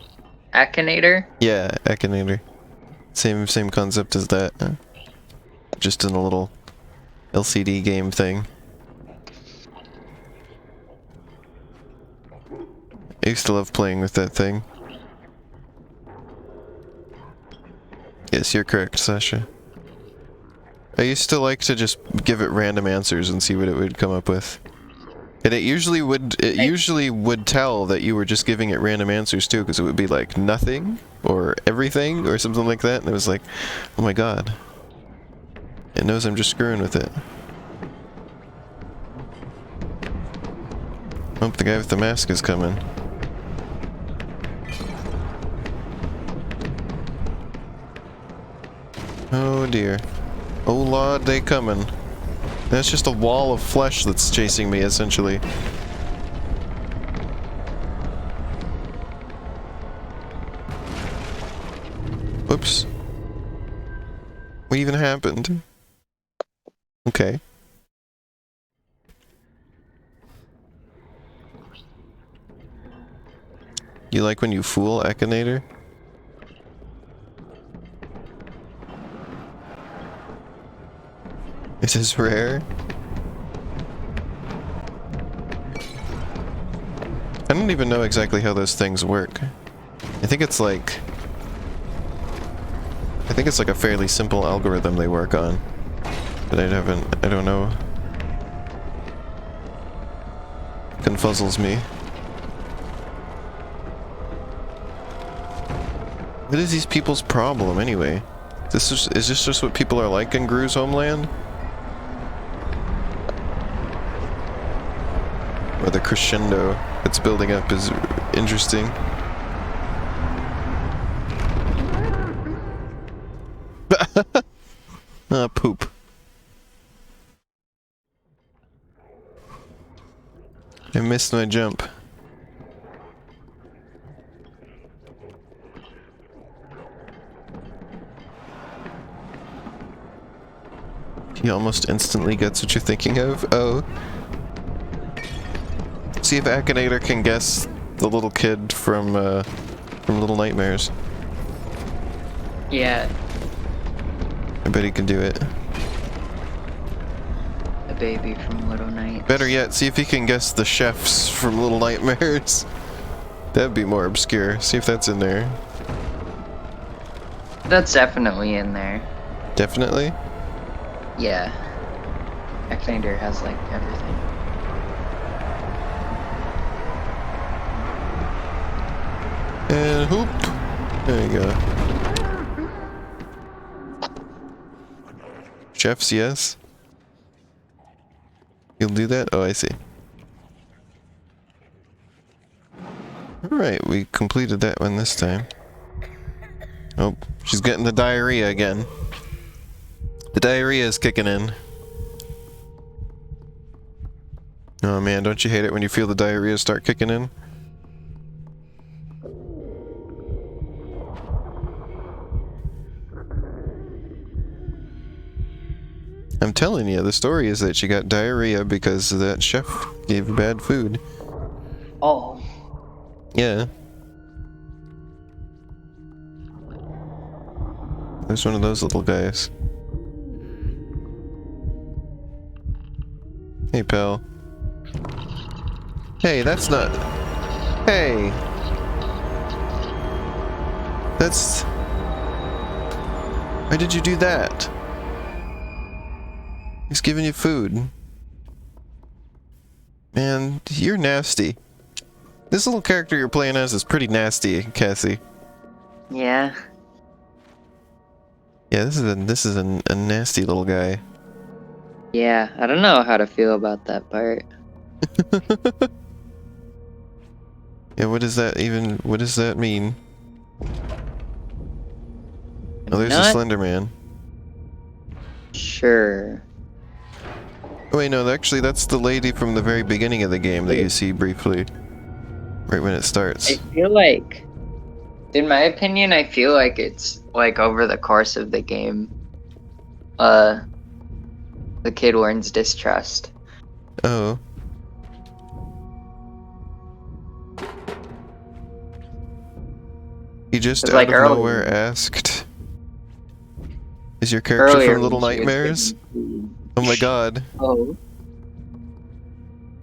Speaker 2: Akinator?
Speaker 1: Yeah, Akinator. Same concept as that. Just in a little LCD game thing. I used to love playing with that thing. Yes, you're correct, Sasha. I used to like to just give it random answers and see what it would come up with. And it usually would tell that you were just giving it random answers too, because it would be like nothing or everything or something like that, and it was like, oh my god. It knows I'm just screwing with it. Oh, the guy with the mask is coming. Oh dear. Oh lord, they coming. That's just a wall of flesh that's chasing me, essentially. Whoops. What even happened? Okay. You like when you fool Akinator? It is rare. I don't even know exactly how those things work. I think it's like a fairly simple algorithm they work on. But I don't know. Confuzzles me. What is these people's problem anyway? Is this just what people are like in Gru's homeland? Or the crescendo? that's building up is interesting. Ah, poop. I missed my jump. He almost instantly gets what you're thinking of. Oh. See if Akinator can guess the little kid from Little Nightmares.
Speaker 2: Yeah.
Speaker 1: I bet he can do it.
Speaker 2: The baby from Little Night.
Speaker 1: Better yet, see if he can guess the chefs from Little Nightmares. That'd be more obscure. See if that's in there.
Speaker 2: That's definitely in there.
Speaker 1: Definitely?
Speaker 2: Yeah. Akinator has like everything.
Speaker 1: And hoop. There you go. Chefs, yes. You'll do that? Oh, I see. Alright, we completed that one this time. Oh, she's getting the diarrhea again. The diarrhea is kicking in. Oh man, don't you hate it when you feel the diarrhea start kicking in? I'm telling you, the story is that she got diarrhea because that chef gave her bad food.
Speaker 2: Oh.
Speaker 1: Yeah. There's one of those little guys. Hey, pal. Hey, that's not... Hey! That's... Why did you do that? He's giving you food. Man, you're nasty. This little character you're playing as is pretty nasty, Cassie.
Speaker 2: Yeah.
Speaker 1: Yeah, this is a nasty little guy.
Speaker 2: Yeah, I don't know how to feel about that part.
Speaker 1: Yeah, what does that mean? Oh, there's a
Speaker 2: Not
Speaker 1: Slender Man.
Speaker 2: sure.
Speaker 1: Oh, wait, no, actually, that's the lady from the very beginning of the game that you see briefly. Right when it starts.
Speaker 2: I feel like, in my opinion, I feel like it's like over the course of the game, the kid learns distrust.
Speaker 1: Oh. He just
Speaker 2: It's
Speaker 1: out
Speaker 2: like
Speaker 1: of
Speaker 2: earlier-
Speaker 1: nowhere asked, is your character
Speaker 2: Earlier
Speaker 1: from Little
Speaker 2: when she was
Speaker 1: Nightmares?
Speaker 2: given
Speaker 1: Oh my god.
Speaker 2: Oh.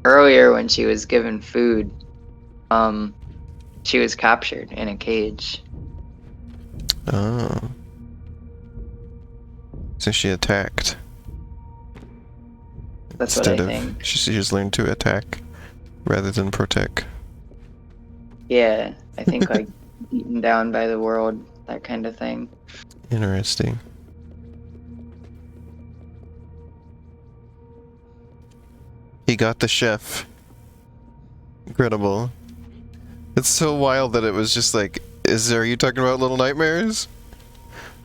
Speaker 2: Earlier when she was given food, she was captured in a cage.
Speaker 1: Oh. So she attacked.
Speaker 2: That's what I
Speaker 1: Instead
Speaker 2: think.
Speaker 1: of, she just learned to attack rather than protect.
Speaker 2: Yeah, I think like beaten down by the world, that kind of thing.
Speaker 1: Interesting. He got the chef. Incredible. It's so wild that it was just like, are you talking about Little Nightmares?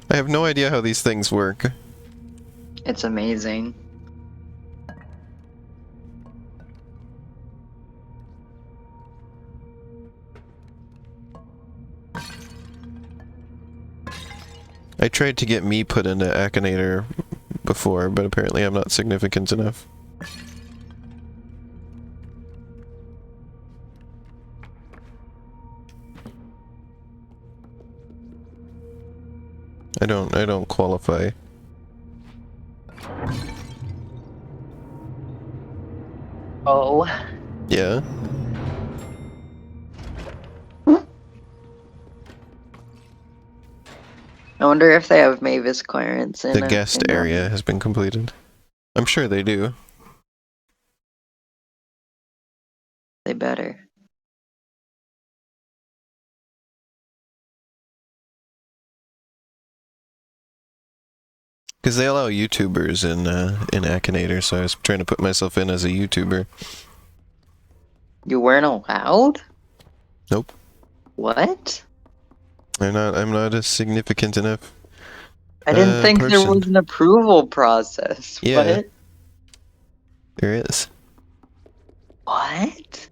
Speaker 1: I have no idea how these things work.
Speaker 2: It's amazing.
Speaker 1: I tried to get me put into Akinator before, but apparently I'm not significant enough. I don't qualify.
Speaker 2: Oh.
Speaker 1: Yeah?
Speaker 2: I wonder if they have Mavis clearance in
Speaker 1: The guest area has been completed. I'm sure they do.
Speaker 2: They better.
Speaker 1: Because they allow YouTubers in Akinator, so I was trying to put myself in as a YouTuber.
Speaker 2: You weren't allowed?
Speaker 1: Nope.
Speaker 2: What?
Speaker 1: I'm not a significant enough
Speaker 2: I didn't think there
Speaker 1: person.
Speaker 2: was an approval process.
Speaker 1: Yeah,
Speaker 2: What?
Speaker 1: there is.
Speaker 2: What?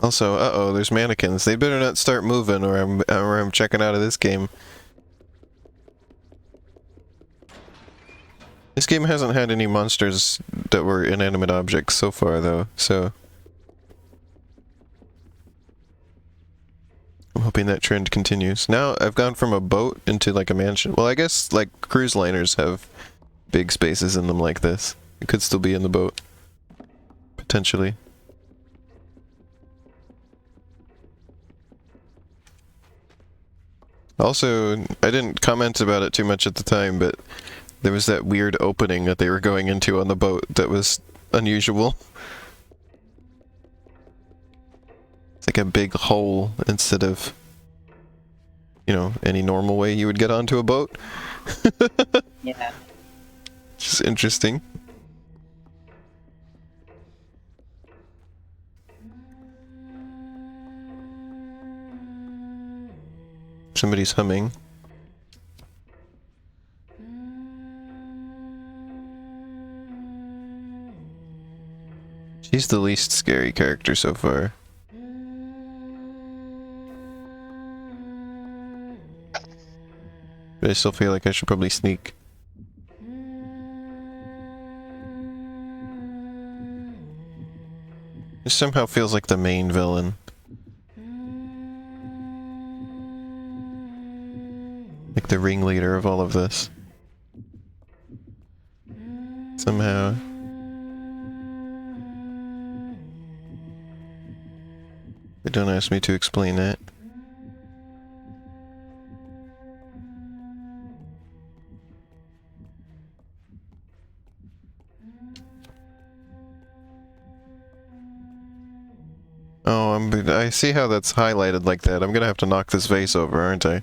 Speaker 1: Also, uh-oh, there's mannequins. They better not start moving or I'm checking out of this game. This game hasn't had any monsters that were inanimate objects so far, though, so... I'm hoping that trend continues. Now, I've gone from a boat into, like, a mansion. Well, I guess, like, cruise liners have big spaces in them like this. It could still be in the boat. Potentially. Also, I didn't comment about it too much at the time, but there was that weird opening that they were going into on the boat that was unusual. It's like a big hole instead of, you know, any normal way you would get onto a boat.
Speaker 2: Yeah.
Speaker 1: Just interesting. Somebody's humming. She's the least scary character so far. But I still feel like I should probably sneak. It somehow feels like the main villain. Like the ringleader of all of this. Somehow. But don't ask me to explain that. Oh, I see how that's highlighted like that. I'm gonna have to knock this vase over, aren't I?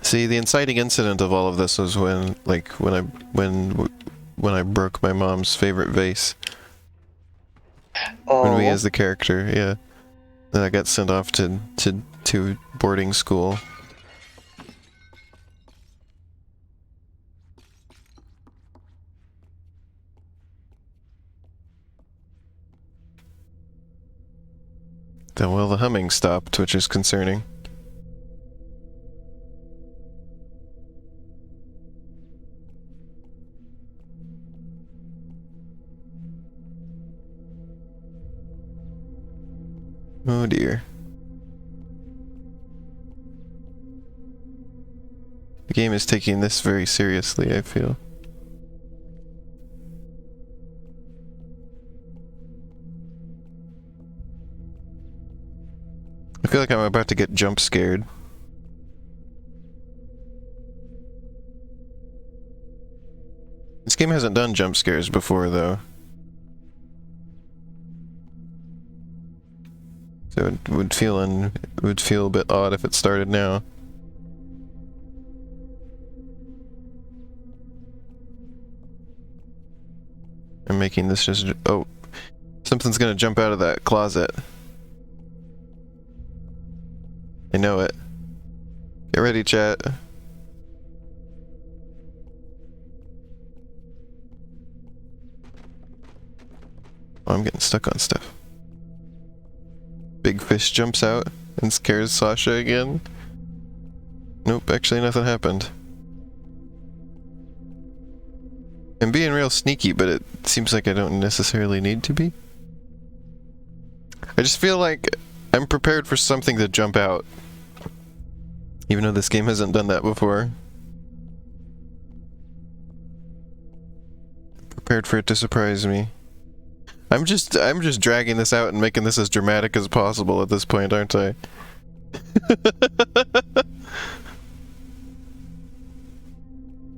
Speaker 1: See, the inciting incident of all of this was when, like, when I broke my mom's favorite vase.
Speaker 2: Oh.
Speaker 1: When we as the character, yeah. Then I got sent off to boarding school. Then, well, the humming stopped, which is concerning. Oh dear. The game is taking this very seriously, I feel. I feel like I'm about to get jump scared. This game hasn't done jump scares before, though. So it would feel a bit odd if it started now. I'm making this just... Oh. Something's gonna jump out of that closet. I know it. Get ready, chat. Oh, I'm getting stuck on stuff. Big fish jumps out and scares Sasha again. Nope, actually nothing happened. I'm being real sneaky, but it seems like I don't necessarily need to be. I just feel like I'm prepared for something to jump out. Even though this game hasn't done that before. I'm prepared for it to surprise me. I'm just dragging this out and making this as dramatic as possible at this point, aren't I?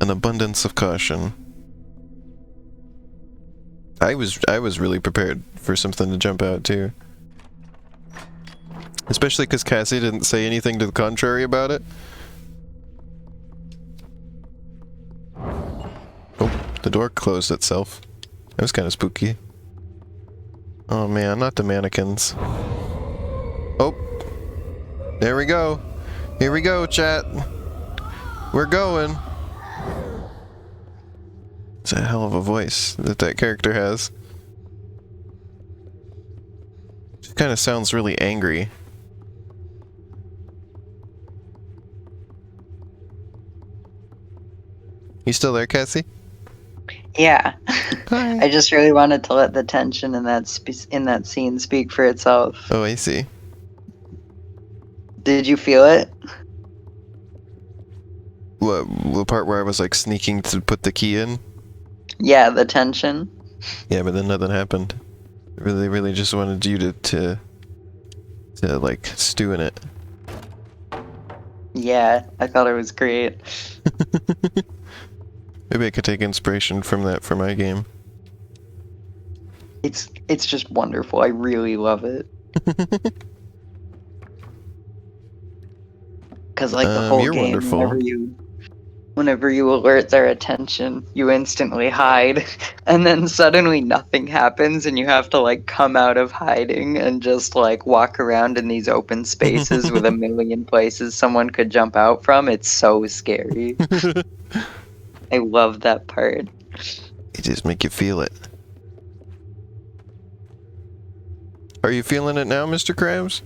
Speaker 1: An abundance of caution. I was really prepared for something to jump out too. Especially because Cassie didn't say anything to the contrary about it. Oh. door closed itself. That was kind of spooky. Oh man, not the mannequins. Oh. There we go. Here we go, chat. We're going. It's a hell of a voice that character has. It kind of sounds really angry. You still there, Cassie?
Speaker 2: Yeah.
Speaker 1: Hi.
Speaker 2: I just really wanted to let the tension in that scene speak for itself.
Speaker 1: Oh, I see.
Speaker 2: Did you feel it?
Speaker 1: What, the part where I was like sneaking to put the key in?
Speaker 2: Yeah, the tension.
Speaker 1: Yeah, but then nothing happened. I really just wanted you to like stew in it.
Speaker 2: Yeah, I thought it was great.
Speaker 1: Maybe I could take inspiration from that for my game.
Speaker 2: It's just wonderful. I really love it. Because like the whole
Speaker 1: You're
Speaker 2: game,
Speaker 1: wonderful.
Speaker 2: whenever you alert their attention, you instantly hide, and then suddenly nothing happens, and you have to like come out of hiding and just like walk around in these open spaces with a million places someone could jump out from. It's so scary. I love that part.
Speaker 1: It just make you feel it. Are you feeling it now, Mr. Krabs?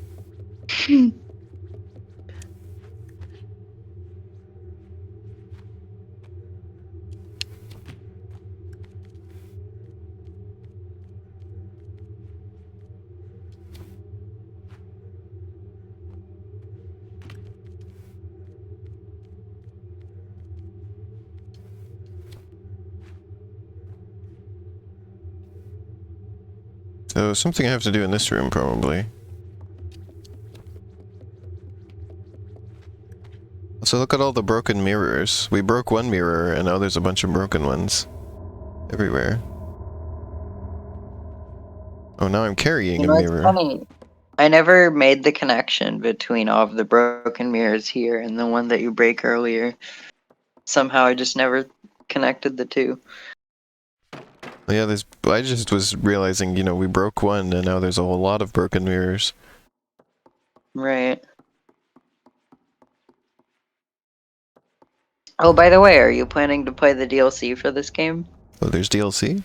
Speaker 1: So, something I have to do in this room, probably. So look at all the broken mirrors. We broke one mirror, and now there's a bunch of broken ones. Everywhere. Oh, now I'm carrying a
Speaker 2: It's
Speaker 1: mirror.
Speaker 2: funny. I never made the connection between all of the broken mirrors here and the one that you break earlier. Somehow I just never connected the two.
Speaker 1: Yeah, I just was realizing, you know, we broke one, and now there's a whole lot of broken mirrors.
Speaker 2: Right. Oh, by the way, are you planning to play the DLC for this game?
Speaker 1: Oh, there's DLC?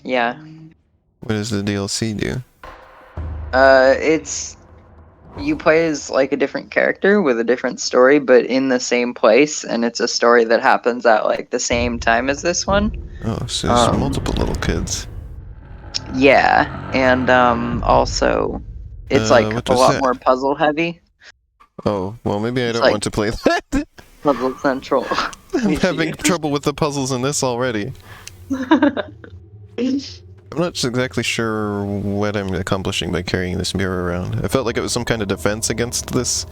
Speaker 2: Yeah.
Speaker 1: What does the DLC do?
Speaker 2: It's you play as like a different character with a different story, but in the same place, and it's a story that happens at like the same time as this one.
Speaker 1: Oh, so there's multiple little kids.
Speaker 2: Yeah, and also it's like
Speaker 1: what
Speaker 2: a
Speaker 1: was
Speaker 2: lot
Speaker 1: that?
Speaker 2: more puzzle heavy.
Speaker 1: Oh, well, maybe I
Speaker 2: It's
Speaker 1: don't
Speaker 2: like
Speaker 1: want to play that.
Speaker 2: Puzzle Central.
Speaker 1: I'm having trouble with the puzzles in this already. I'm not exactly sure what I'm accomplishing by carrying this mirror around. I felt like it was some kind of defense against this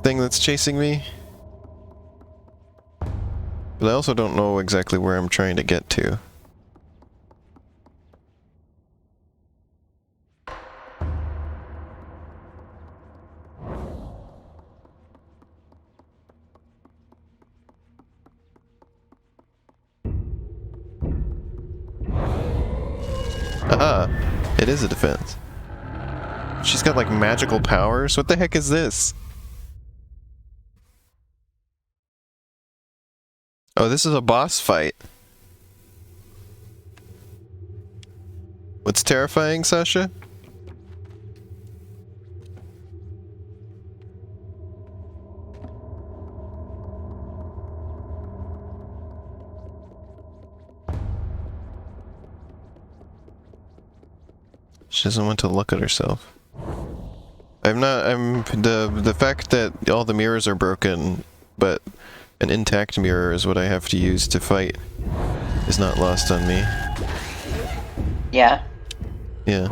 Speaker 1: thing that's chasing me. But I also don't know exactly where I'm trying to get to. Aha! It is a defense. She's got like magical powers? What the heck is this? Oh, this is a boss fight. What's terrifying, Sasha? She doesn't want to look at herself. The fact that all the mirrors are broken, but an intact mirror is what I have to use to fight, is not lost on me.
Speaker 2: Yeah.
Speaker 1: Yeah.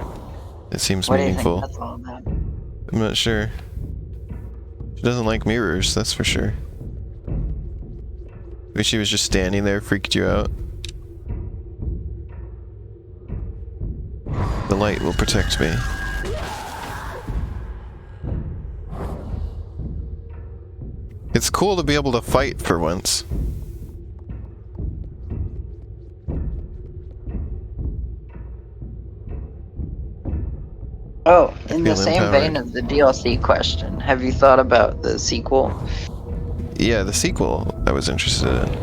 Speaker 1: It seems
Speaker 2: What do you
Speaker 1: meaningful.
Speaker 2: think that's all about?
Speaker 1: I'm not sure. She doesn't like mirrors, that's for sure. Maybe she was just standing there, freaked you out. The light will protect me. It's cool to be able to fight for once.
Speaker 2: Oh,
Speaker 1: I
Speaker 2: in the
Speaker 1: feel
Speaker 2: same vein
Speaker 1: empowered.
Speaker 2: as the DLC question, have you thought about the sequel?
Speaker 1: Yeah, the sequel I was interested in.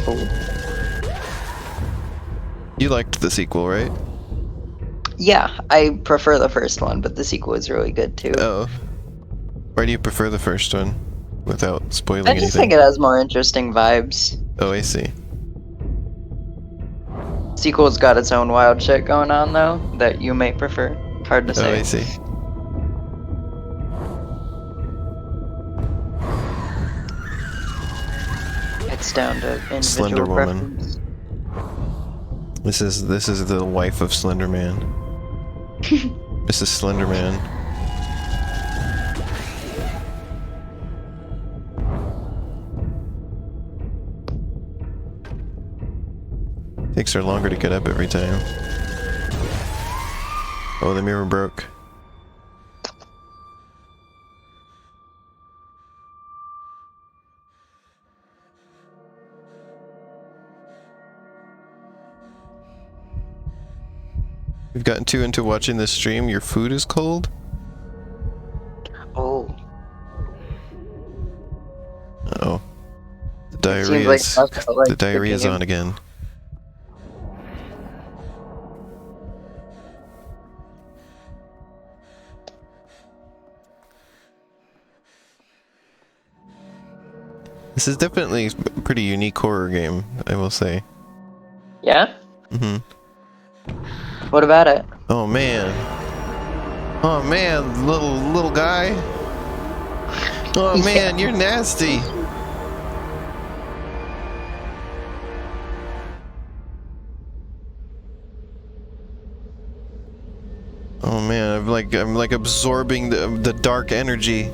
Speaker 2: Oh.
Speaker 1: You liked the sequel, right?
Speaker 2: Yeah, I prefer the first one, but the sequel is really good too.
Speaker 1: Oh. Why do you prefer the first one? Without
Speaker 2: I
Speaker 1: spoiling
Speaker 2: just think
Speaker 1: anything.
Speaker 2: it has more interesting vibes.
Speaker 1: Oh, I see.
Speaker 2: Sequel's got its own wild shit going on though, that you may prefer. Hard to
Speaker 1: Oh, I
Speaker 2: say.
Speaker 1: see.
Speaker 2: It's down to
Speaker 1: Slender
Speaker 2: individual
Speaker 1: Woman.
Speaker 2: preference.
Speaker 1: This is the wife of Slender Man. Mrs. Slender Man. Takes her longer to get up every time. Oh, the mirror broke. We've gotten too into watching this stream. Your food is cold?
Speaker 2: Oh,
Speaker 1: Uh-oh.
Speaker 2: it seems like
Speaker 1: The
Speaker 2: like
Speaker 1: diarrhea's
Speaker 2: cooking
Speaker 1: on again. This is definitely a pretty unique horror game, I will say.
Speaker 2: Yeah?
Speaker 1: Mm-hmm.
Speaker 2: What about it?
Speaker 1: Oh man. Oh man, little guy. Oh
Speaker 2: Yeah.
Speaker 1: man, you're nasty. Oh man, I'm like absorbing the dark energy.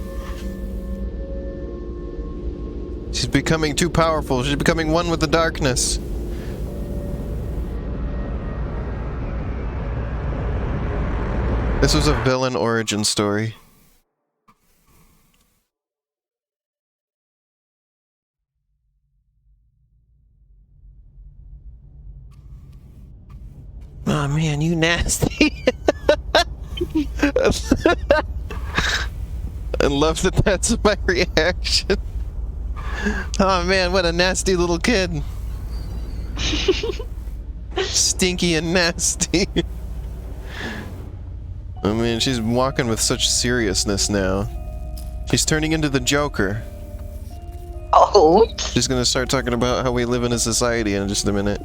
Speaker 1: She's becoming too powerful. She's becoming one with the darkness. This was a villain origin story. Oh man, you nasty. I love that that's my reaction. Oh man, what a nasty little kid. Stinky and nasty. Oh man, she's walking with such seriousness now. She's turning into the Joker.
Speaker 2: Oh.
Speaker 1: She's gonna start talking about how we live in a society in just a minute.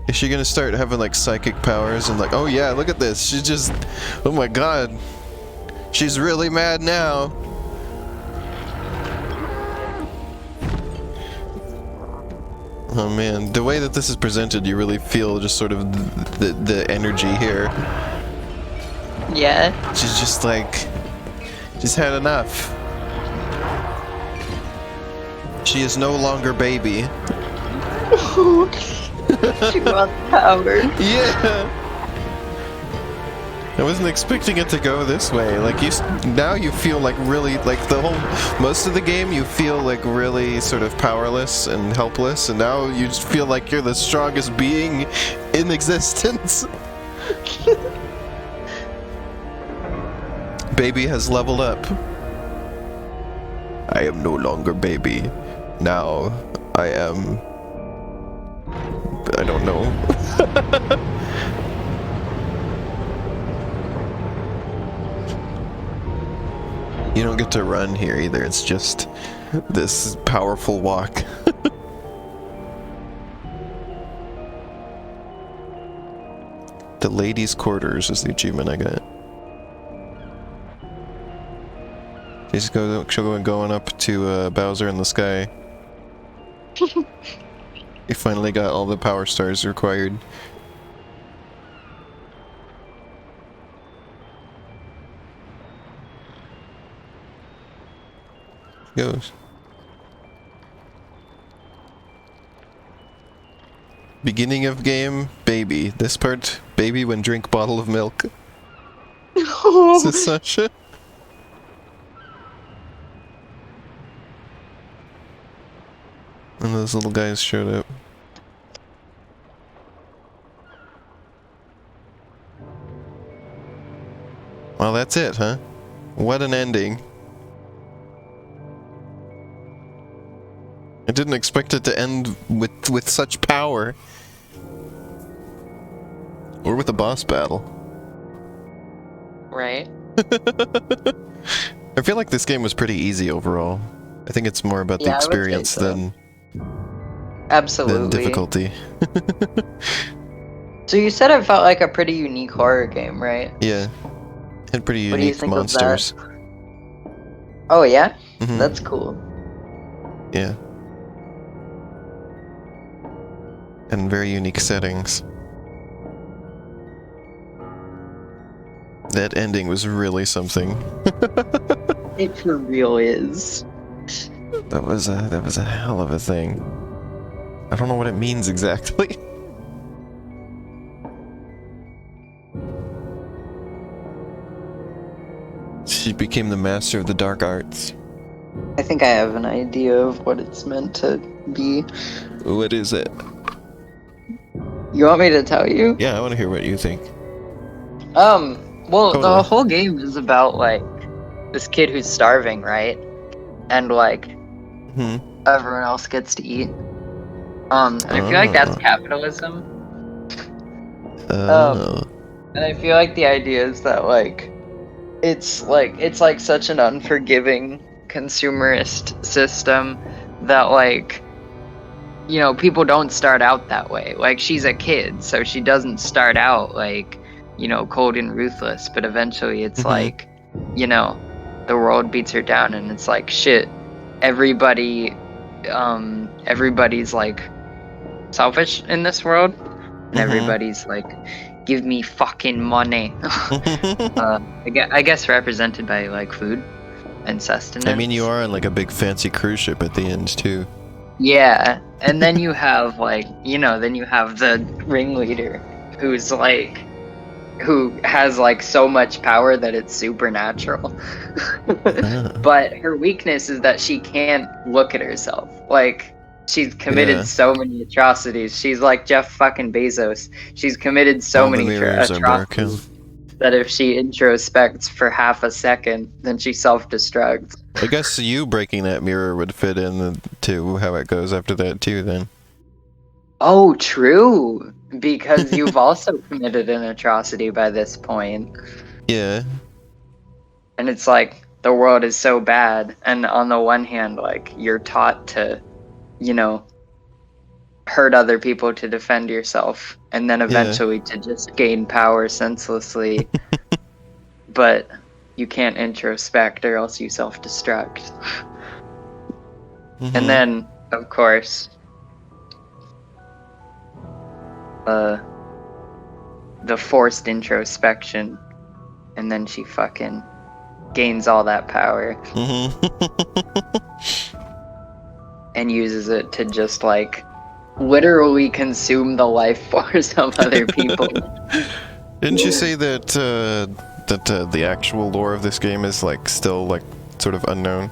Speaker 1: Is she gonna start having like psychic powers and like, oh yeah, look at this. She's just, oh my god. She's really mad now. Oh man, the way that this is presented, you really feel just sort of the energy here.
Speaker 2: Yeah.
Speaker 1: She's just like, she's had enough. She is no longer baby.
Speaker 2: She wants power.
Speaker 1: Yeah. I wasn't expecting it to go this way. Like now you feel like really like most of the game you feel like really sort of powerless and helpless, and now you just feel like you're the strongest being in existence. Baby has leveled up. I am no longer baby. Now I am. I don't know. You don't get to run here either, it's just this powerful walk. The ladies' quarters is the achievement I got. She's going up to Bowser in the sky. You finally got all the power stars required. Goes. Beginning of game, baby. This part, baby when drink bottle of milk. This is Sasha. And those little guys showed up. that's it, huh? What an ending. I didn't expect it to end with such power. Or with a boss battle.
Speaker 2: Right?
Speaker 1: I feel like this game was pretty easy overall. I think it's more about the
Speaker 2: Yeah, I would say
Speaker 1: experience
Speaker 2: so.
Speaker 1: than
Speaker 2: Absolutely.
Speaker 1: difficulty.
Speaker 2: So you said it felt like a pretty unique horror game, right?
Speaker 1: Yeah. Had pretty
Speaker 2: What do you
Speaker 1: unique
Speaker 2: think of that?
Speaker 1: monsters.
Speaker 2: Oh yeah?
Speaker 1: Mhm.
Speaker 2: That's cool.
Speaker 1: Yeah. And very unique settings. That ending was really something.
Speaker 2: It for real is.
Speaker 1: That was a hell of a thing. I don't know what it means exactly. She became the master of the dark arts.
Speaker 2: I think I have an idea of what it's meant to be.
Speaker 1: What is it?
Speaker 2: You want me to tell you?
Speaker 1: Yeah, I want to hear what you think.
Speaker 2: Well, the
Speaker 1: Totally.
Speaker 2: whole game is about, like, this kid who's starving, right? And, like,
Speaker 1: Hmm.
Speaker 2: everyone else gets to eat. And I feel like that's capitalism. And I feel like the idea is that, like, it's like such an unforgiving consumerist system that, like, you know, people don't start out that way. Like, she's a kid, so she doesn't start out, like, you know, cold and ruthless, but eventually it's like, you know, the world beats her down and it's like, shit, everybody's like selfish in this world, and everybody's like, give me fucking money. I guess represented by, like, food and sustenance.
Speaker 1: I mean, you are on like a big fancy cruise ship at the end too.
Speaker 2: Yeah, and then you have, like, you know, then you have the ringleader who's like, who has, like, so much power that it's supernatural. But her weakness is that she can't look at herself. Like, she's committed so many atrocities. She's like Jeff fucking Bezos. She's committed so
Speaker 1: All the
Speaker 2: many
Speaker 1: mirrors are broken.
Speaker 2: atrocities that if she introspects for half a second, then she self-destructs.
Speaker 1: I guess you breaking that mirror would fit in to how it goes after that too, then.
Speaker 2: Oh, true. Because you've also committed an atrocity by this point.
Speaker 1: Yeah.
Speaker 2: And it's like, the world is so bad. And on the one hand, like, you're taught to, you know, hurt other people to defend yourself. And then eventually to just gain power senselessly. But you can't introspect or else you self-destruct. And then, of course, the forced introspection, and then she fucking gains all that power and uses it to just, like, literally consume the life force of other people.
Speaker 1: Didn't you say that the actual lore of this game is, like, still, like, sort of unknown?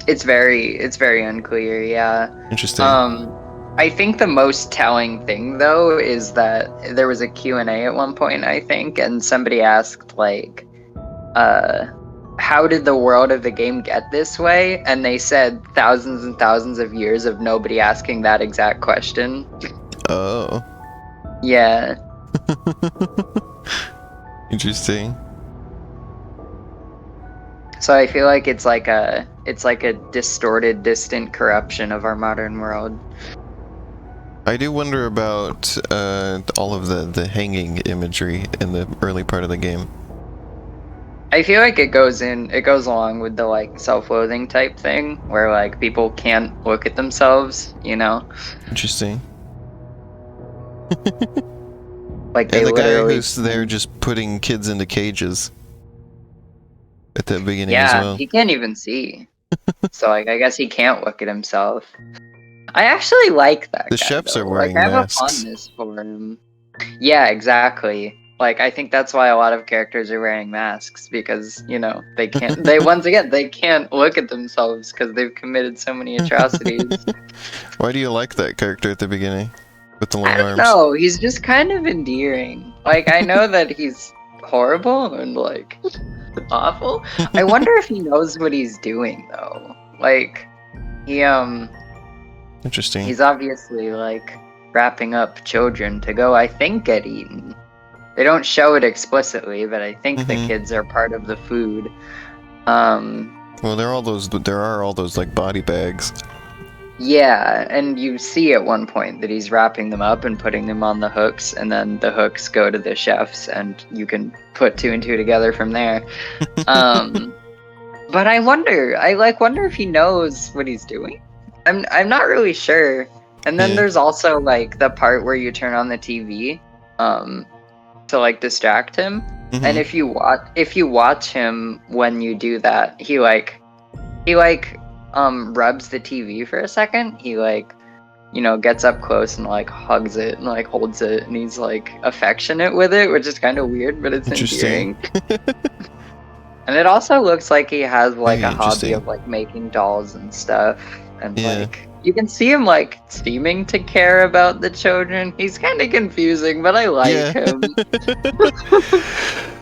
Speaker 2: It's very unclear, yeah.
Speaker 1: Interesting.
Speaker 2: I think the most telling thing, though, is that there was a Q&A at one point, I think, and somebody asked, like, how did the world of the game get this way? And they said thousands and thousands of years of nobody asking that exact question.
Speaker 1: Oh.
Speaker 2: Yeah.
Speaker 1: Interesting.
Speaker 2: So I feel like it's like a distorted, distant corruption of our modern world.
Speaker 1: I do wonder about all of the hanging imagery in the early part of the game.
Speaker 2: I feel like it goes along with the, like, self-loathing type thing, where, like, people can't look at themselves, you know?
Speaker 1: Interesting.
Speaker 2: Like, they
Speaker 1: And the guy
Speaker 2: literally...
Speaker 1: who's there just putting kids into cages at the beginning as well.
Speaker 2: Yeah, he can't even see. So, like, I guess he can't look at himself. I actually like that
Speaker 1: The
Speaker 2: guy,
Speaker 1: chefs
Speaker 2: though.
Speaker 1: are wearing
Speaker 2: like, I have
Speaker 1: masks.
Speaker 2: a fondness for him. Yeah, exactly. Like, I think that's why a lot of characters are wearing masks, because, you know, they can't, once again, they can't look at themselves because they've committed so many atrocities.
Speaker 1: Why do you like that character at the beginning? With the long
Speaker 2: I don't
Speaker 1: arms?
Speaker 2: know, he's just kind of endearing. Like, I know that he's horrible and, like, Awful. I wonder if he knows what he's doing though. Like, he
Speaker 1: Interesting.
Speaker 2: he's obviously like wrapping up children to go, I think, get eaten. They don't show it explicitly, but I think the kids are part of the food.
Speaker 1: Well, there are all those like body bags.
Speaker 2: Yeah, and you see at one point that he's wrapping them up and putting them on the hooks, and then the hooks go to the chefs, and you can put two and two together from there. But I wonder if he knows what he's doing. I'm not really sure. And then there's also like the part where you turn on the TV, to like distract him. And if you watch him when you do that, he rubs the TV for a second. He like, gets up close and like hugs it and like holds it, and he's like affectionate with it, which is kind of weird, but it's endearing. And it also looks like he has like a hobby of like making dolls and stuff, and like you can see him like seeming to care about the children. He's kind of confusing, but I like him.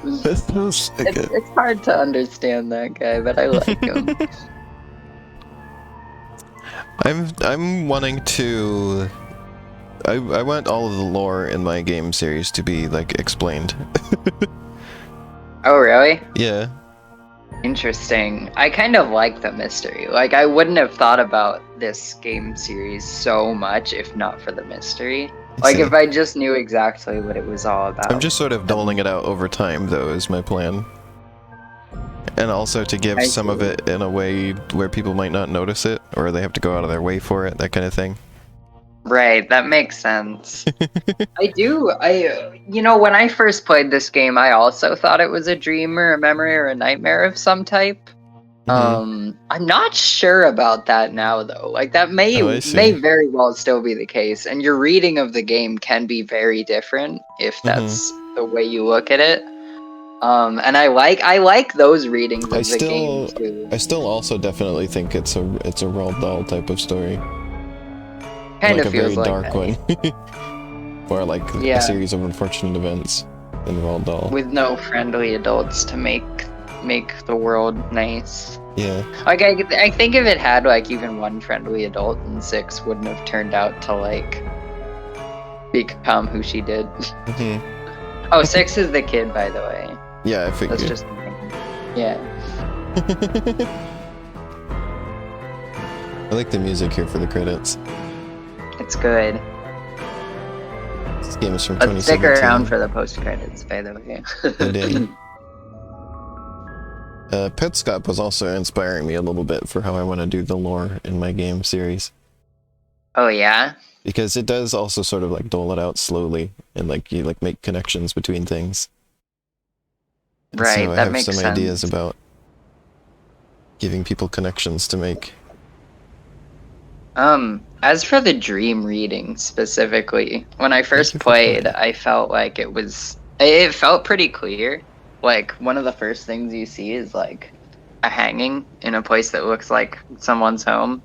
Speaker 2: It's hard to understand that guy, but I like him.
Speaker 1: I'm wanting to. I want all of the lore in my game series to be like explained.
Speaker 2: Oh really?
Speaker 1: Yeah.
Speaker 2: Interesting. I kind of like the mystery. Like, I wouldn't have thought about this game series so much if not for the mystery. Like, if I just knew exactly what it was all about.
Speaker 1: I'm just sort of doling it out over time, though, is my plan. And also to give some of it in a way where people might not notice it, or they have to go out of their way for it, that kind of thing.
Speaker 2: Right, that makes sense. When I first played this game, I also thought it was a dream or a memory or a nightmare of some type. I'm not sure about that now, though. Like, that may very well still be the case, and your reading of the game can be very different if that's the way you look at it. And I like those readings of the game too.
Speaker 1: I still also definitely think it's a Roald Dahl type of story.
Speaker 2: Kind
Speaker 1: like
Speaker 2: of feels
Speaker 1: like a
Speaker 2: like
Speaker 1: very dark one. Or like a series of unfortunate events in Roald Dahl.
Speaker 2: With no friendly adults to make the world nice.
Speaker 1: Yeah.
Speaker 2: Like, I think if it had, like, even one friendly adult, then 6 wouldn't have turned out to, like, become who she did. Oh, 6 is the kid, by the way.
Speaker 1: Yeah, I figured.
Speaker 2: That's just... Yeah.
Speaker 1: I like the music here for the credits.
Speaker 2: It's good.
Speaker 1: This game is from 2017.
Speaker 2: Let's stick around for the post-credits, by the way.
Speaker 1: Indeed. Petscop was also inspiring me a little bit for how I want to do the lore in my game series.
Speaker 2: Oh, yeah?
Speaker 1: Because it does also sort of like dole it out slowly, and like you like make connections between things. And
Speaker 2: right,
Speaker 1: so I have some ideas about giving people connections to make.
Speaker 2: As for the dream reading specifically, when I first played, I felt like it felt pretty clear. Like, one of the first things you see is like a hanging in a place that looks like someone's home.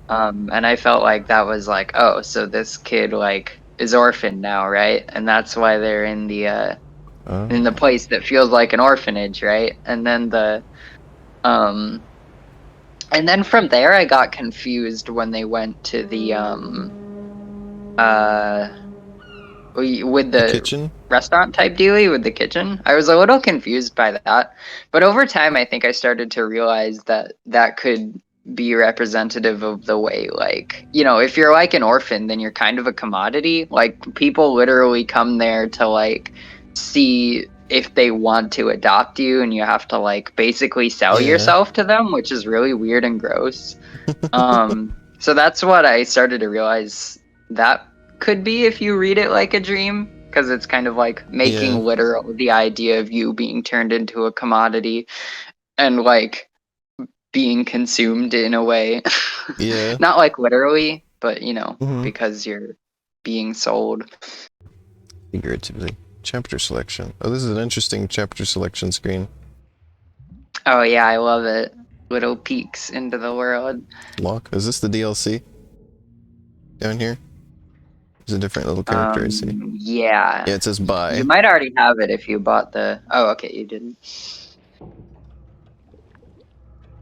Speaker 2: And I felt like that was like, oh, so this kid like is orphaned now, right? And that's why they're in the place that feels like an orphanage, right? And then from there I got confused when they went to the with the
Speaker 1: kitchen
Speaker 2: restaurant type dealie with the kitchen. I was a little confused by that, but over time I think I started to realize that could be representative of the way, like, if you're like an orphan, then you're kind of a commodity. Like, people literally come there to like see if they want to adopt you, and you have to like basically sell yourself to them, which is really weird and gross. So that's what I started to realize that could be if you read it like a dream, because it's kind of like making literal the idea of you being turned into a commodity and like being consumed in a way. Not like literally, but because you're being sold.
Speaker 1: Figuratively. Chapter selection. Oh, this is an interesting chapter selection screen.
Speaker 2: Oh yeah, I love it. Little peeks into the world.
Speaker 1: Lock. Is this the DLC? Down here? There's a different little character I see.
Speaker 2: Yeah.
Speaker 1: Yeah, it says buy.
Speaker 2: You might already have it if you bought the... Oh, okay, you didn't.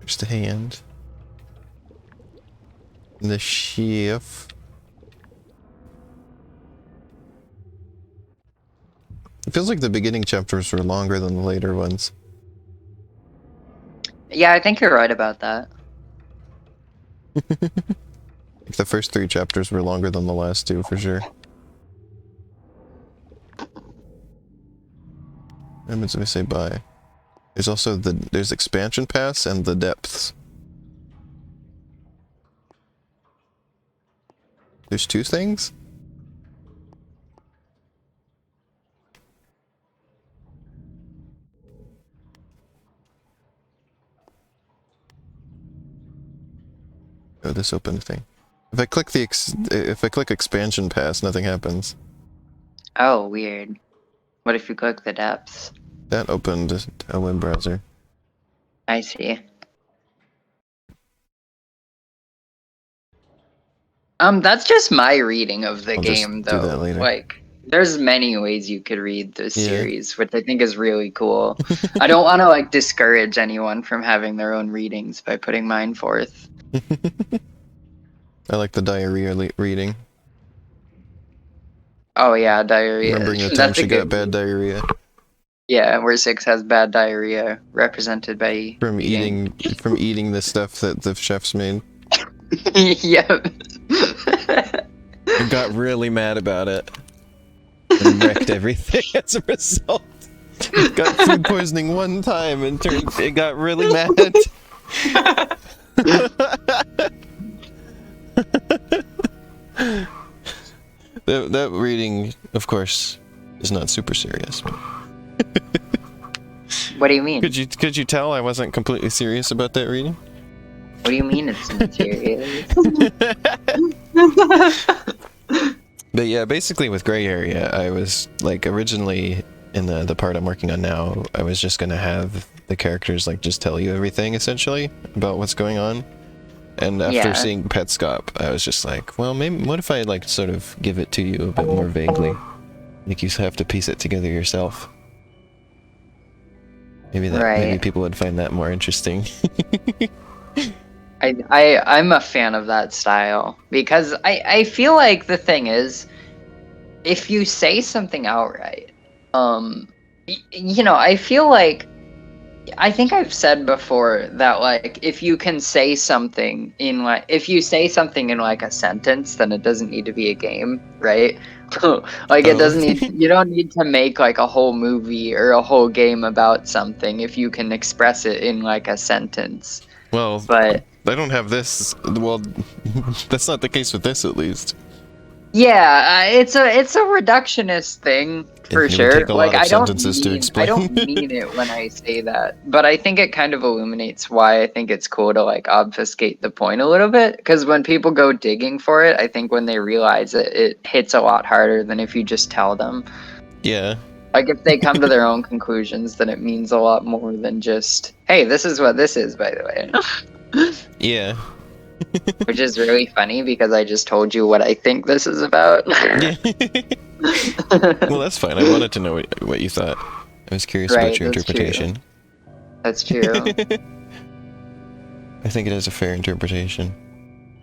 Speaker 1: There's the hand. And the sheaf. It feels like the beginning chapters were longer than the later ones.
Speaker 2: Yeah, I think you're right about that.
Speaker 1: Like the first 3 chapters were longer than the last 2, for sure. That means we say bye. There's also there's expansion pass and the depths. There's 2 things? Oh, this open thing. If I click if I click expansion pass, nothing happens.
Speaker 2: Oh, weird. What if you click the depths?
Speaker 1: That opened a web browser.
Speaker 2: I see. That's just my reading of the
Speaker 1: I'll
Speaker 2: game,
Speaker 1: just do
Speaker 2: though.
Speaker 1: that later.
Speaker 2: Like, there's many ways you could read this
Speaker 1: Yeah.
Speaker 2: series, which I think is really cool. I don't want to, like, discourage anyone from having their own readings by putting mine forth.
Speaker 1: I like the diarrhea reading.
Speaker 2: Oh, yeah, diarrhea.
Speaker 1: Remembering the time
Speaker 2: That's a
Speaker 1: she got
Speaker 2: good
Speaker 1: bad diarrhea.
Speaker 2: Yeah, where 6 has bad diarrhea, represented by
Speaker 1: From eating the stuff that the chefs made.
Speaker 2: Yep.
Speaker 1: And got really mad about it. And wrecked everything as a result. Got food poisoning one time and it got really mad. That reading, of course, is not super serious.
Speaker 2: What do you mean?
Speaker 1: Could you tell I wasn't completely serious about that reading?
Speaker 2: What do you mean it's serious?
Speaker 1: But yeah, basically with Gray Area, I was like originally in the part I'm working on now, I was just gonna have the characters like just tell you everything essentially about what's going on. And after seeing Petscop, I was just like, well, maybe what if I like sort of give it to you a bit more vaguely? Like you have to piece it together yourself. Maybe maybe people would find that more interesting.
Speaker 2: I'm a fan of that style because I feel like the thing is, if you say something outright, I feel like I think I've said before that like if you can say something in like if you say something in like a sentence, then it doesn't need to be a game, right? Like it doesn't need you don't need to make like a whole movie or a whole game about something if you can express it in like a sentence.
Speaker 1: Well,
Speaker 2: but
Speaker 1: I don't have this. Well, that's not the case with this, at least.
Speaker 2: Yeah, it's a reductionist thing for sure. Like I don't mean it when I say that, but I think it kind of illuminates why I think it's cool to like obfuscate the point a little bit. Because when people go digging for it, I think when they realize it, it hits a lot harder than if you just tell them.
Speaker 1: Yeah.
Speaker 2: Like if they come to their own conclusions, then it means a lot more than just, hey, this is what this is, by the way.
Speaker 1: Yeah.
Speaker 2: Which is really funny because I just told you what I think this is about.
Speaker 1: Well, that's fine. I wanted to know what you thought. I was curious about your interpretation.
Speaker 2: That's true.
Speaker 1: I think it is a fair interpretation.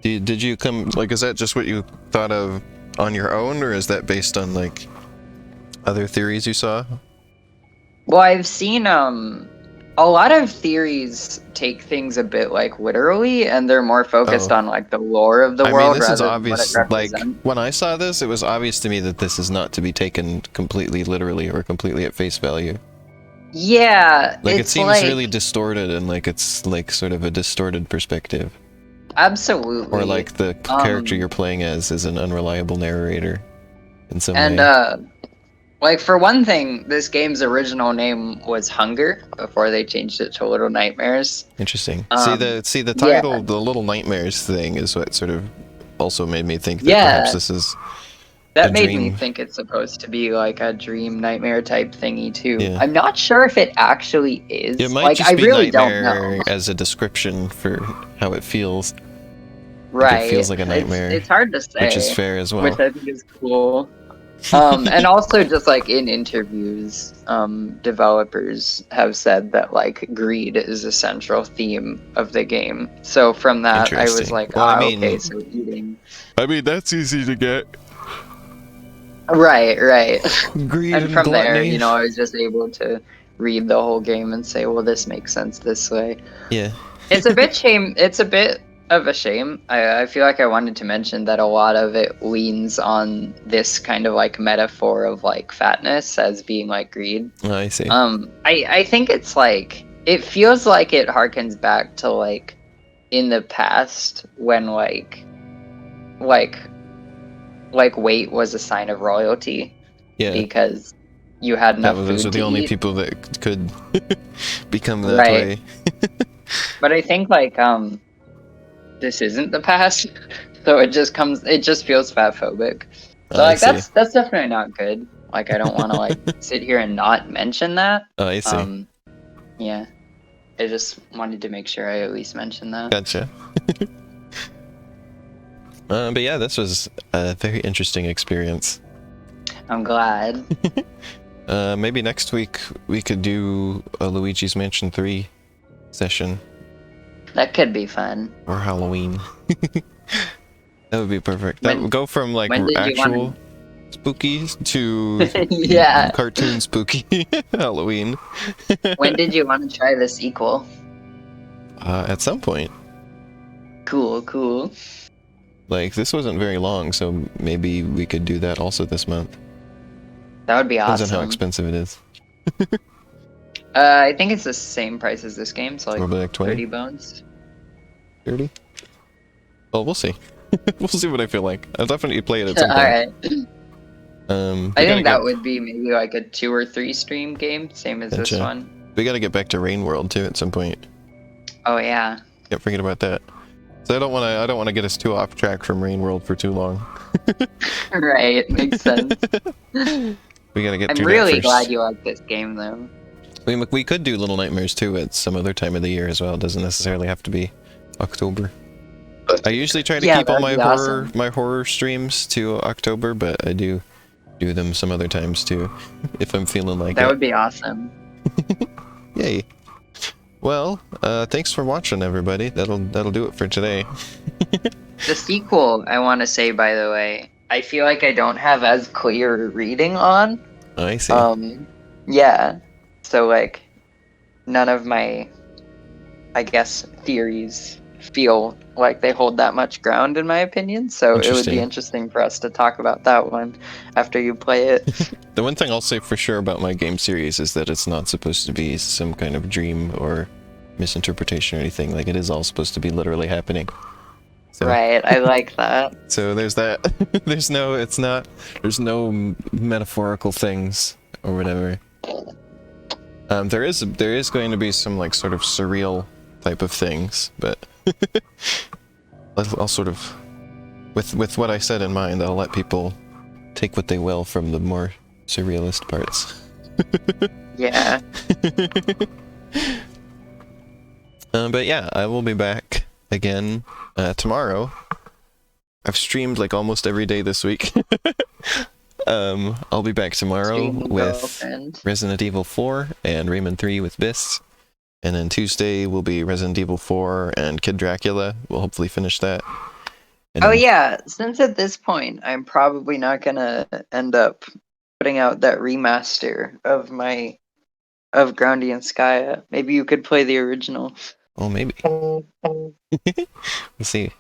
Speaker 1: Did you come, like, is that just what you thought of on your own, or is that based on, like, other theories you saw?
Speaker 2: Well, I've seen, a lot of theories take things a bit like literally, and they're more focused on like the lore of the world.
Speaker 1: I mean, this is
Speaker 2: rather
Speaker 1: obvious.
Speaker 2: Than what it
Speaker 1: like
Speaker 2: represents.
Speaker 1: when I saw this, it was obvious to me that this is not to be taken completely literally or completely at face value.
Speaker 2: Yeah,
Speaker 1: Like it
Speaker 2: it's
Speaker 1: seems
Speaker 2: like,
Speaker 1: really distorted, and like it's like sort of a distorted perspective.
Speaker 2: Absolutely.
Speaker 1: Or like the character you're playing as is an unreliable narrator in some way.
Speaker 2: And like for one thing, this game's original name was Hunger before they changed it to Little Nightmares.
Speaker 1: Interesting. See the title, the Little Nightmares thing, is what sort of also made me think that perhaps this is
Speaker 2: that made me think it's supposed to be like a dream nightmare type thingy too.
Speaker 1: Yeah.
Speaker 2: I'm not sure if it actually is.
Speaker 1: It might
Speaker 2: like
Speaker 1: just
Speaker 2: I
Speaker 1: be
Speaker 2: really
Speaker 1: nightmare
Speaker 2: don't know.
Speaker 1: as a description for how it feels.
Speaker 2: Right.
Speaker 1: Like it feels like a nightmare.
Speaker 2: It's hard to say.
Speaker 1: Which is fair as well.
Speaker 2: Which I think is cool. And also just like in interviews, developers have said that like greed is a central theme of the game. So from that, I was
Speaker 1: Interesting.
Speaker 2: like,
Speaker 1: Well,
Speaker 2: okay, so eating.
Speaker 1: I mean that's easy to get.
Speaker 2: Right, right.
Speaker 1: Greed
Speaker 2: And
Speaker 1: and
Speaker 2: from there,
Speaker 1: gluttony.
Speaker 2: I was just able to read the whole game and say, well, this makes sense this way.
Speaker 1: Yeah.
Speaker 2: It's a bit of a shame. I feel like I wanted to mention that a lot of it leans on this kind of like metaphor of like fatness as being like greed.
Speaker 1: Oh, I see.
Speaker 2: I think it's like it feels like it harkens back to like in the past when like weight was a sign of royalty.
Speaker 1: Yeah.
Speaker 2: Because you had enough food
Speaker 1: Those are
Speaker 2: to
Speaker 1: the only
Speaker 2: eat.
Speaker 1: people that could become that
Speaker 2: Right.
Speaker 1: way.
Speaker 2: But I think like this isn't the past, so it just feels fat phobic. So
Speaker 1: I
Speaker 2: like
Speaker 1: see.
Speaker 2: that's definitely not good. Like I don't want to like sit here and not mention that.
Speaker 1: Oh, I see.
Speaker 2: Yeah. I just wanted to make sure I at least mentioned that.
Speaker 1: Gotcha. But yeah, this was a very interesting experience.
Speaker 2: I'm glad.
Speaker 1: Maybe next week we could do a Luigi's Mansion 3 session.
Speaker 2: That could be fun.
Speaker 1: Or Halloween. That would be perfect. That
Speaker 2: When-
Speaker 1: would go from like
Speaker 2: when did you
Speaker 1: actual spooky to
Speaker 2: Yeah.
Speaker 1: cartoon spooky Halloween.
Speaker 2: When did you want to try the sequel?
Speaker 1: At some point.
Speaker 2: Cool.
Speaker 1: Like, this wasn't very long, so maybe we could do that also this month.
Speaker 2: That would be
Speaker 1: Depends
Speaker 2: awesome.
Speaker 1: on how expensive it is.
Speaker 2: I think it's the same price as this game, so
Speaker 1: Probably
Speaker 2: like
Speaker 1: like 20?
Speaker 2: 30 bones.
Speaker 1: 30? Well, we'll see. We'll see what I feel like. I'll definitely play it at some point.
Speaker 2: Alright. I think that
Speaker 1: would.
Speaker 2: would be maybe like a 2 or 3 stream game, same as this
Speaker 1: Gotcha.
Speaker 2: one.
Speaker 1: We gotta get back to Rain World too at some point.
Speaker 2: Oh yeah.
Speaker 1: Can't forget about that. So I don't want to get us too off track from Rain World for too long.
Speaker 2: Right, makes sense.
Speaker 1: We gotta get
Speaker 2: I'm
Speaker 1: through
Speaker 2: really
Speaker 1: that first.
Speaker 2: glad you like this game though.
Speaker 1: We could do Little Nightmares too at some other time of the year as well. It doesn't necessarily have to be October. I usually try to keep all my horror streams to October, but I do them some other times too, if I'm feeling like
Speaker 2: That
Speaker 1: it.
Speaker 2: would be awesome.
Speaker 1: Yay. Well, thanks for watching, everybody. That'll do it for today.
Speaker 2: The sequel, I want to say, by the way, I feel like I don't have as clear a reading on.
Speaker 1: I see.
Speaker 2: Yeah. So like, none of my, I guess, theories feel like they hold that much ground in my opinion. So it would be interesting for us to talk about that one after you play it.
Speaker 1: The one thing I'll say for sure about my game series is that it's not supposed to be some kind of dream or misinterpretation or anything. Like, it is all supposed to be literally happening. So,
Speaker 2: Right, I like that.
Speaker 1: So there's that. There's no metaphorical things or whatever. There is going to be some like sort of surreal type of things, but I'll sort of, with what I said in mind, I'll let people take what they will from the more surrealist parts.
Speaker 2: Yeah.
Speaker 1: But yeah, I will be back again tomorrow. I've streamed like almost every day this week. I'll be back tomorrow with Resident Evil 4 and Rayman 3 with Biss. And then Tuesday will be Resident Evil 4 and Kid Dracula. We'll hopefully finish that. And
Speaker 2: oh yeah, since at this point I'm probably not gonna end up putting out that remaster of Groundy and Skya. Maybe you could play the original.
Speaker 1: Oh, maybe. We'll see.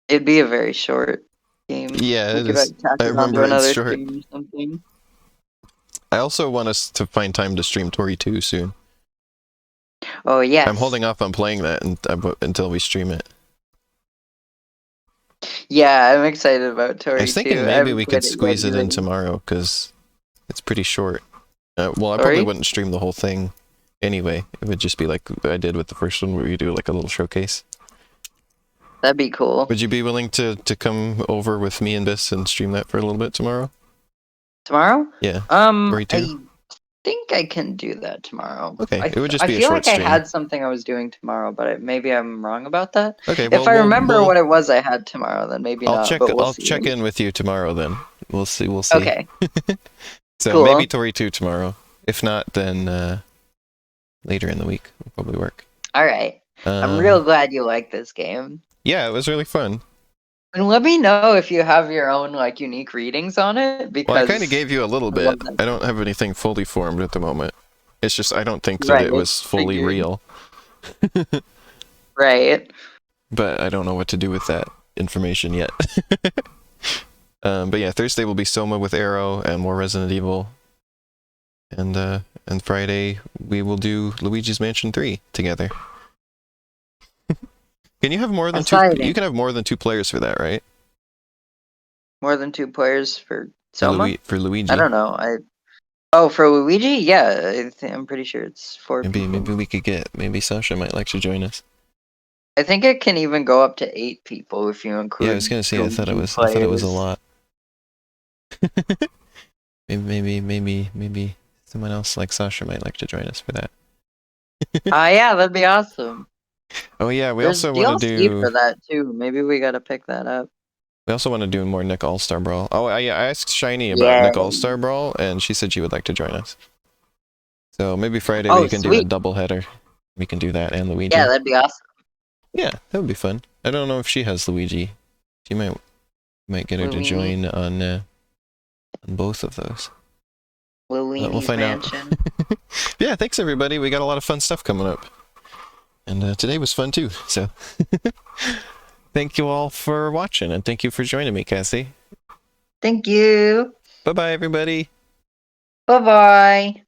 Speaker 2: It'd be a very short game.
Speaker 1: Yeah, it is. I remember it's short.
Speaker 2: Or something.
Speaker 1: I also want us to find time to stream Tori 2 soon.
Speaker 2: Oh yeah.
Speaker 1: I'm holding off on playing that until we stream it.
Speaker 2: Yeah, I'm excited about Tori 2.
Speaker 1: I was thinking maybe we could squeeze it in tomorrow, because it's pretty short. Well, I probably wouldn't stream the whole thing anyway. It would just be like I did with the first one, where you do like a little showcase.
Speaker 2: That'd be cool.
Speaker 1: Would you be willing to come over with me and Biss and stream that for a little bit tomorrow?
Speaker 2: Tomorrow?
Speaker 1: Yeah.
Speaker 2: I think I can do that tomorrow.
Speaker 1: Okay, it would just be a
Speaker 2: short
Speaker 1: short stream.
Speaker 2: I feel like I had something I was doing tomorrow, but maybe I'm wrong about that.
Speaker 1: Okay, well,
Speaker 2: if I remember what it was I had tomorrow, then maybe not.
Speaker 1: I'll check in with you tomorrow then. We'll see. We'll see.
Speaker 2: Okay,
Speaker 1: So
Speaker 2: cool.
Speaker 1: maybe Tori 2 tomorrow. If not, then later in the week will probably work.
Speaker 2: All right. I'm real glad you like this game.
Speaker 1: Yeah, it was really fun.
Speaker 2: And let me know if you have your own like unique readings on it,
Speaker 1: Well, I kind of
Speaker 2: because
Speaker 1: gave you a little
Speaker 2: I love
Speaker 1: bit.
Speaker 2: them.
Speaker 1: I don't have anything fully formed at the moment. It's just I don't think that
Speaker 2: Right,
Speaker 1: it was fully
Speaker 2: figured.
Speaker 1: real.
Speaker 2: Right.
Speaker 1: But I don't know what to do with that information yet. But yeah, Thursday will be Soma with Arrow and more Resident Evil. And Friday we will do Luigi's Mansion 3 together. Can you have more than two?
Speaker 2: Exciting.
Speaker 1: You can have more than 2 players for that, right?
Speaker 2: More than 2 players for
Speaker 1: For,
Speaker 2: Soma?
Speaker 1: For Luigi.
Speaker 2: I don't know. Oh, for Luigi? Yeah, I'm pretty sure it's 4 people.
Speaker 1: Maybe we could get. Maybe Sasha might like to join us.
Speaker 2: I think it can even go up to 8 people if you include
Speaker 1: Yeah, I was gonna say. I thought it was
Speaker 2: players.
Speaker 1: a lot. maybe someone else like Sasha might like to join us for that.
Speaker 2: Yeah, that'd be awesome.
Speaker 1: Oh yeah, we
Speaker 2: There's
Speaker 1: also want to
Speaker 2: DLC
Speaker 1: do.
Speaker 2: for that too. Maybe we gotta pick that up.
Speaker 1: We also want to do more Nick All-Star Brawl. Oh, I asked Shiny about
Speaker 2: Yeah.
Speaker 1: Nick All-Star Brawl, and she said she would like to join us. So maybe Friday
Speaker 2: Oh,
Speaker 1: we can do a
Speaker 2: sweet.
Speaker 1: double header. We can do that and Luigi.
Speaker 2: Yeah, that'd be awesome.
Speaker 1: Yeah, that would be fun. I don't know if she has Luigi. She might get her to join on both of those. We'll find
Speaker 2: Mansion.
Speaker 1: out. Yeah, thanks everybody. We got a lot of fun stuff coming up. And today was fun too, so thank you all for watching, and thank you for joining me, Cassie.
Speaker 2: Thank you.
Speaker 1: Bye-bye, everybody.
Speaker 2: Bye-bye.